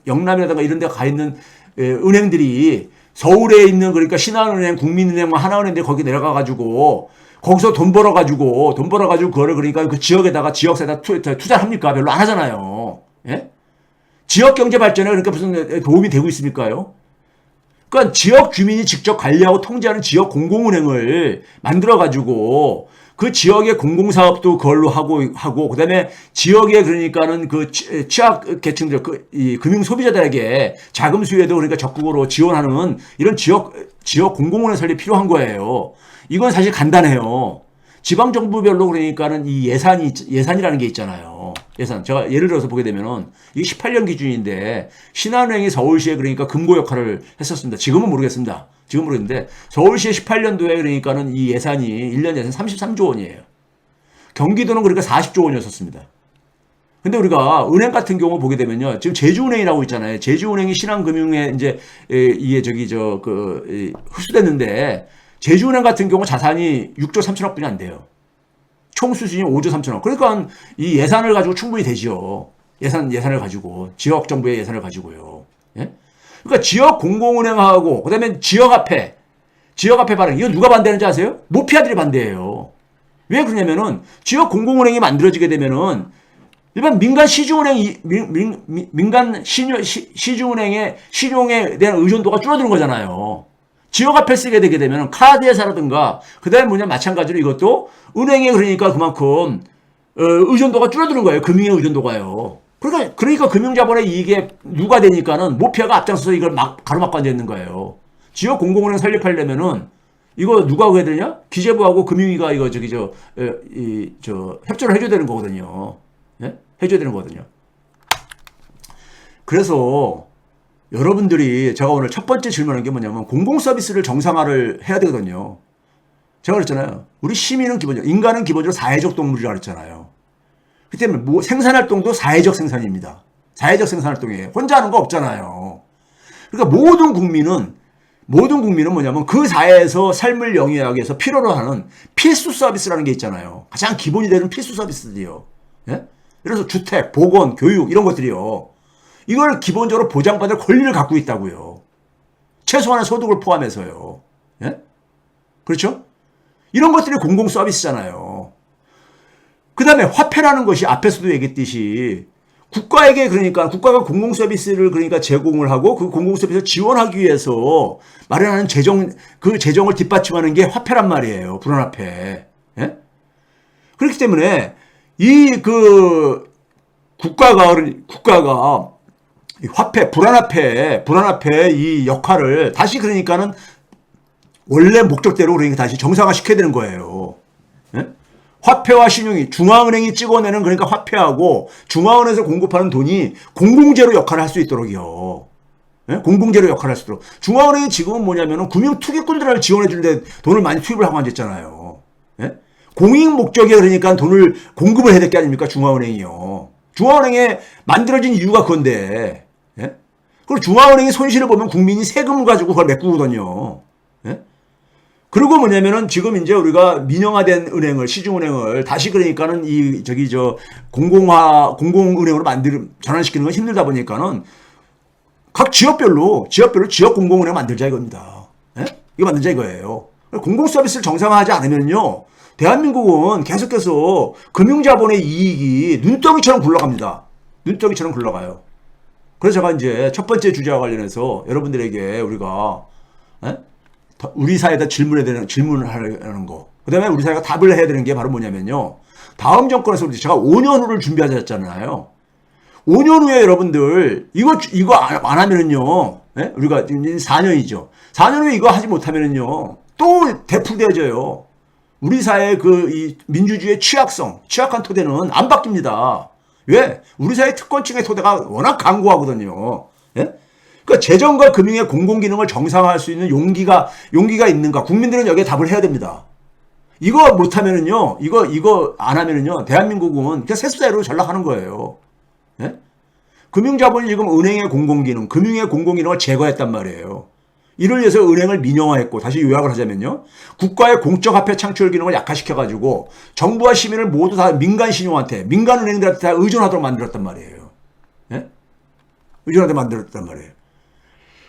영남이라든가 이런 데 가 있는 은행들이 서울에 있는 그러니까 신한은행, 국민은행, 하나은행들이 거기 내려가 가지고 거기서 돈 벌어 가지고 그거를 그러니까 그 지역에다가 지역사에다 투자를 합니까? 별로 안 하잖아요. 예? 지역 경제 발전에 그러니까 무슨 도움이 되고 있습니까요? 그러니까 지역 주민이 직접 관리하고 통제하는 지역 공공은행을 만들어 가지고 그 지역의 공공사업도 그걸로 하고 그다음에 지역에 그러니까는 그 취약 계층들 이 금융 소비자들에게 자금 수요에도 그러니까 적극으로 지원하는 이런 지역 공공은행 설립이 필요한 거예요. 이건 사실 간단해요. 지방 정부별로 그러니까는 이 예산이라는 게 있잖아요. 예산. 제가 예를 들어서 보게 되면은 이게 18년 기준인데 신한은행이 서울시에 그러니까 금고 역할을 했었습니다. 지금은 모르겠습니다. 지금 모르겠는데 서울시에 18년도에 그러니까는 이 예산이 1년 예산 33조 원이에요. 경기도는 그러니까 40조 원이었었습니다. 근데 우리가 은행 같은 경우 보게 되면요. 지금 제주은행이라고 있잖아요. 제주은행이 신한금융에 이제 이게 흡수됐는데 제주은행 같은 경우 자산이 6조 3천억 분이 안 돼요. 총 수준이 5조 3천억. 그러니까 이 예산을 가지고 충분히 되지요. 예산을 가지고 지역 정부의 예산을 가지고요. 예? 그러니까 지역 공공은행하고 그다음에 지역화폐 발행 이거 누가 반대하는지 아세요? 모피아들이 반대해요. 왜 그러냐면은 지역 공공은행이 만들어지게 되면은 일반 민간 시중은행 민간 시중은행의 신용에 대한 의존도가 줄어드는 거잖아요. 지역화폐 쓰게 되게 되면 카드 회사라든가 그다음에 뭐냐 마찬가지로 이것도 은행에 그러니까 그만큼 의존도가 줄어드는 거예요. 금융의 의존도가요. 그러니까 금융자본의 이익에 누가 되니까는 모피아가 앞장서서 이걸 막 가로막고 앉아 있는 거예요. 지역 공공은행 설립하려면은 이거 누가 해야 되냐? 기재부하고 금융위가 이거 협조를 해줘야 되는 거거든요. 예? 해줘야 되는 거거든요. 그래서 여러분들이 제가 오늘 첫 번째 질문한 게 뭐냐면 공공 서비스를 정상화를 해야 되거든요. 제가 그랬잖아요. 우리 시민은 인간은 기본적으로 사회적 동물이라고 그랬잖아요. 그 때문에 생산활동도 사회적 생산입니다. 사회적 생산활동이에요. 혼자 하는 거 없잖아요. 그러니까 모든 국민은 뭐냐면 그 사회에서 삶을 영위하기 위해서 필요로 하는 필수 서비스라는 게 있잖아요. 가장 기본이 되는 필수 서비스들이요. 예? 그래서 주택, 보건, 교육 이런 것들이요. 이걸 기본적으로 보장받을 권리를 갖고 있다고요. 최소한의 소득을 포함해서요. 예? 그렇죠? 이런 것들이 공공 서비스잖아요. 그 다음에 화폐라는 것이 앞에서도 얘기했듯이 국가에게 그러니까 국가가 공공 서비스를 그러니까 제공을 하고 그 공공 서비스를 지원하기 위해서 마련하는 그 재정을 뒷받침하는 게 화폐란 말이에요. 불안화폐. 예? 그렇기 때문에 국가가 이 화폐, 불안화폐 이 역할을 다시 그러니까는 원래 목적대로 그러니까 다시 정상화시켜야 되는 거예요. 예? 화폐와 신용이 중앙은행이 찍어내는 그러니까 화폐하고 중앙은행에서 공급하는 돈이 공공재로 역할을 할 수 있도록요. 예? 공공재로 역할을 할 수 있도록. 중앙은행이 지금은 뭐냐면은 금융투기꾼들을 지원해 주는데 돈을 많이 투입을 하고 앉았잖아요. 예? 공익 목적에 그러니까 돈을 공급을 해야 될 게 아닙니까? 중앙은행이요. 중앙은행에 만들어진 이유가 그건데. 예? 그리고 중앙은행이 손실을 보면 국민이 세금을 가지고 그걸 메꾸거든요. 예? 그리고 뭐냐면은 지금 이제 우리가 민영화된 은행을 시중은행을 다시 그러니까는 공공은행으로 전환시키는 건 힘들다 보니까는 각 지역별로 지역 공공은행 만들자 이겁니다. 예? 이거 만들자 이거예요. 공공 서비스를 정상화하지 않으면요. 대한민국은 계속해서 금융자본의 이익이 눈덩이처럼 굴러갑니다. 눈덩이처럼 굴러가요. 그래서 제가 이제 첫 번째 주제와 관련해서 여러분들에게 우리가 우리 사회에다 질문을 하는 거. 그 다음에 우리 사회가 답을 해야 되는 게 바로 뭐냐면요. 다음 정권에서 제가 5년 후를 준비하셨잖아요. 5년 후에 여러분들, 이거 안 하면은요. 예? 우리가 4년이죠. 4년 후에 이거 하지 못하면은요. 또 되풀이되어져요. 우리 사회의 이 민주주의의 취약한 토대는 안 바뀝니다. 왜? 우리 사회 특권층의 토대가 워낙 강고하거든요. 예? 그러니까 재정과 금융의 공공기능을 정상화할 수 있는 용기가 있는가? 국민들은 여기에 답을 해야 됩니다. 이거 못하면은요, 이거 안 하면은요, 대한민국은 그냥 세습사회로 전락하는 거예요. 예? 금융자본이 지금 은행의 공공기능, 금융의 공공기능을 제거했단 말이에요. 이를 위해서 은행을 민영화했고, 다시 요약을 하자면요, 국가의 공적화폐 창출 기능을 약화시켜가지고 정부와 시민을 모두 다 민간 신용한테, 민간 은행들한테 다 의존하도록 만들었단 말이에요. 예? 의존하도록 만들었단 말이에요.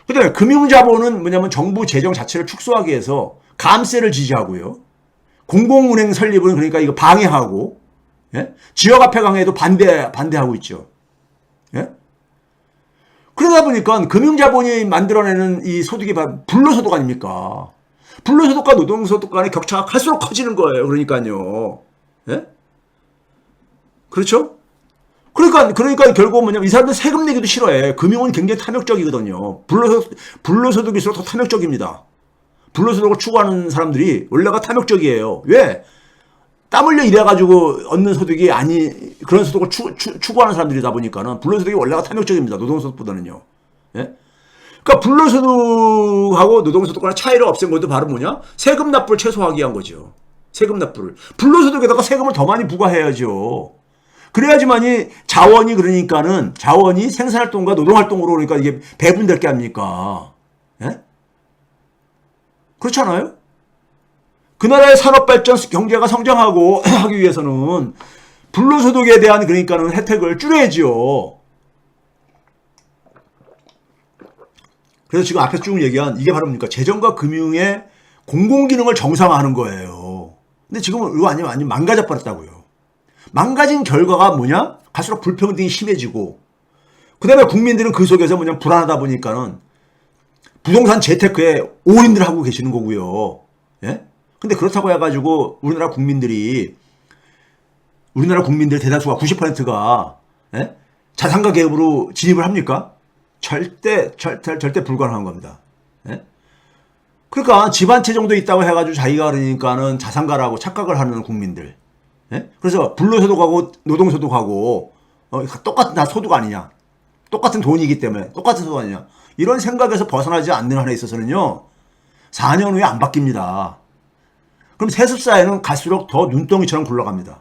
그 다음에 금융자본은 뭐냐면 정부 재정 자체를 축소하기 위해서 감세를 지지하고요. 공공은행 설립은 그러니까 이거 방해하고, 예? 지역화폐 강화에도 반대하고 있죠. 예? 그러다 보니까 금융자본이 만들어내는 이 소득이 불로소득 아닙니까? 불로소득과 노동소득 간의 격차가 갈수록 커지는 거예요. 그러니까요. 예? 그렇죠? 그러니까 결국 뭐냐면 이 사람들 세금 내기도 싫어해. 금융은 굉장히 탐욕적이거든요. 불로소득일수록 더 탐욕적입니다. 불로소득을 추구하는 사람들이 원래가 탐욕적이에요. 왜? 땀 흘려 일해가지고 얻는 소득이 그런 소득을 추구하는 사람들이다 보니까는 불로소득이 원래가 탐욕적입니다. 노동소득보다는요. 예? 그러니까 불로소득하고 노동소득 간의 차이를 없앤 것도 바로 뭐냐? 세금 납부를 최소화하기 위한 거죠. 세금 납부를. 불로소득에다가 세금을 더 많이 부과해야죠. 그래야지만이 자원이 생산활동과 노동활동으로 그러니까 이게 배분될 게 아닙니까? 예? 그렇잖아요? 그 나라의 산업발전 경제가 성장하고 하기 위해서는 불로소득에 대한 그러니까는 혜택을 줄여야지요. 그래서 지금 앞에서 쭉 얘기한 이게 바로 뭡니까? 재정과 금융의 공공기능을 정상화하는 거예요. 근데 지금은 이거 아니면 망가져 버렸다고요. 망가진 결과가 뭐냐? 갈수록 불평등이 심해지고 그 다음에 국민들은 그 속에서 뭐냐 불안하다 보니까는 부동산 재테크에 올인들 하고 계시는 거고요. 예? 근데 그렇다고 해가지고 우리나라 국민들 대다수가 90%가 예? 자산가 개업으로 진입을 합니까? 절대 불가능한 겁니다. 예? 그러니까 집 한 채 정도 있다고 해가지고 자기가 그러니까는 자산가라고 착각을 하는 국민들. 예? 그래서 불로소득하고 노동소득하고 똑같은 다 소득 아니냐? 똑같은 돈이기 때문에 똑같은 소득 아니냐? 이런 생각에서 벗어나지 않는 한에 있어서는요. 4년 후에 안 바뀝니다. 그럼 세습사회는 갈수록 더 눈덩이처럼 굴러갑니다.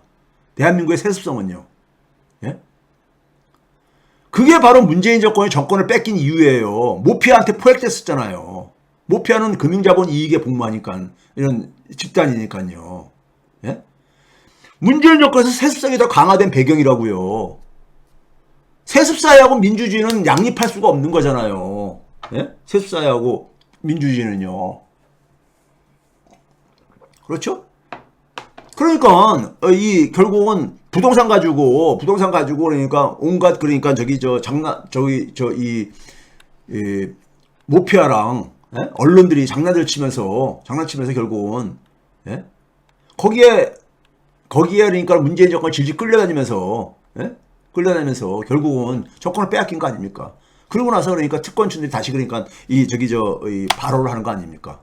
대한민국의 세습성은요. 예? 그게 바로 문재인 정권을 뺏긴 이유예요. 모피아한테 포획됐었잖아요. 모피아는 금융자본 이익에 복무하니까 이런 집단이니까요. 예? 문재인 정권에서 세습성이 더 강화된 배경이라고요. 세습사회하고 민주주의는 양립할 수가 없는 거잖아요. 예? 세습사회하고 민주주의는요. 그렇죠? 그러니까 결국은 부동산 가지고 그러니까 온갖 그러니까 모피아랑 예? 언론들이 장난을 치면서 결국은 예? 거기에 그러니까 문재인 정권 질질 끌려다니면서 결국은 정권을 빼앗긴 거 아닙니까? 그러고 나서 그러니까 특권층들이 다시 그러니까 이 발언을 하는 거 아닙니까?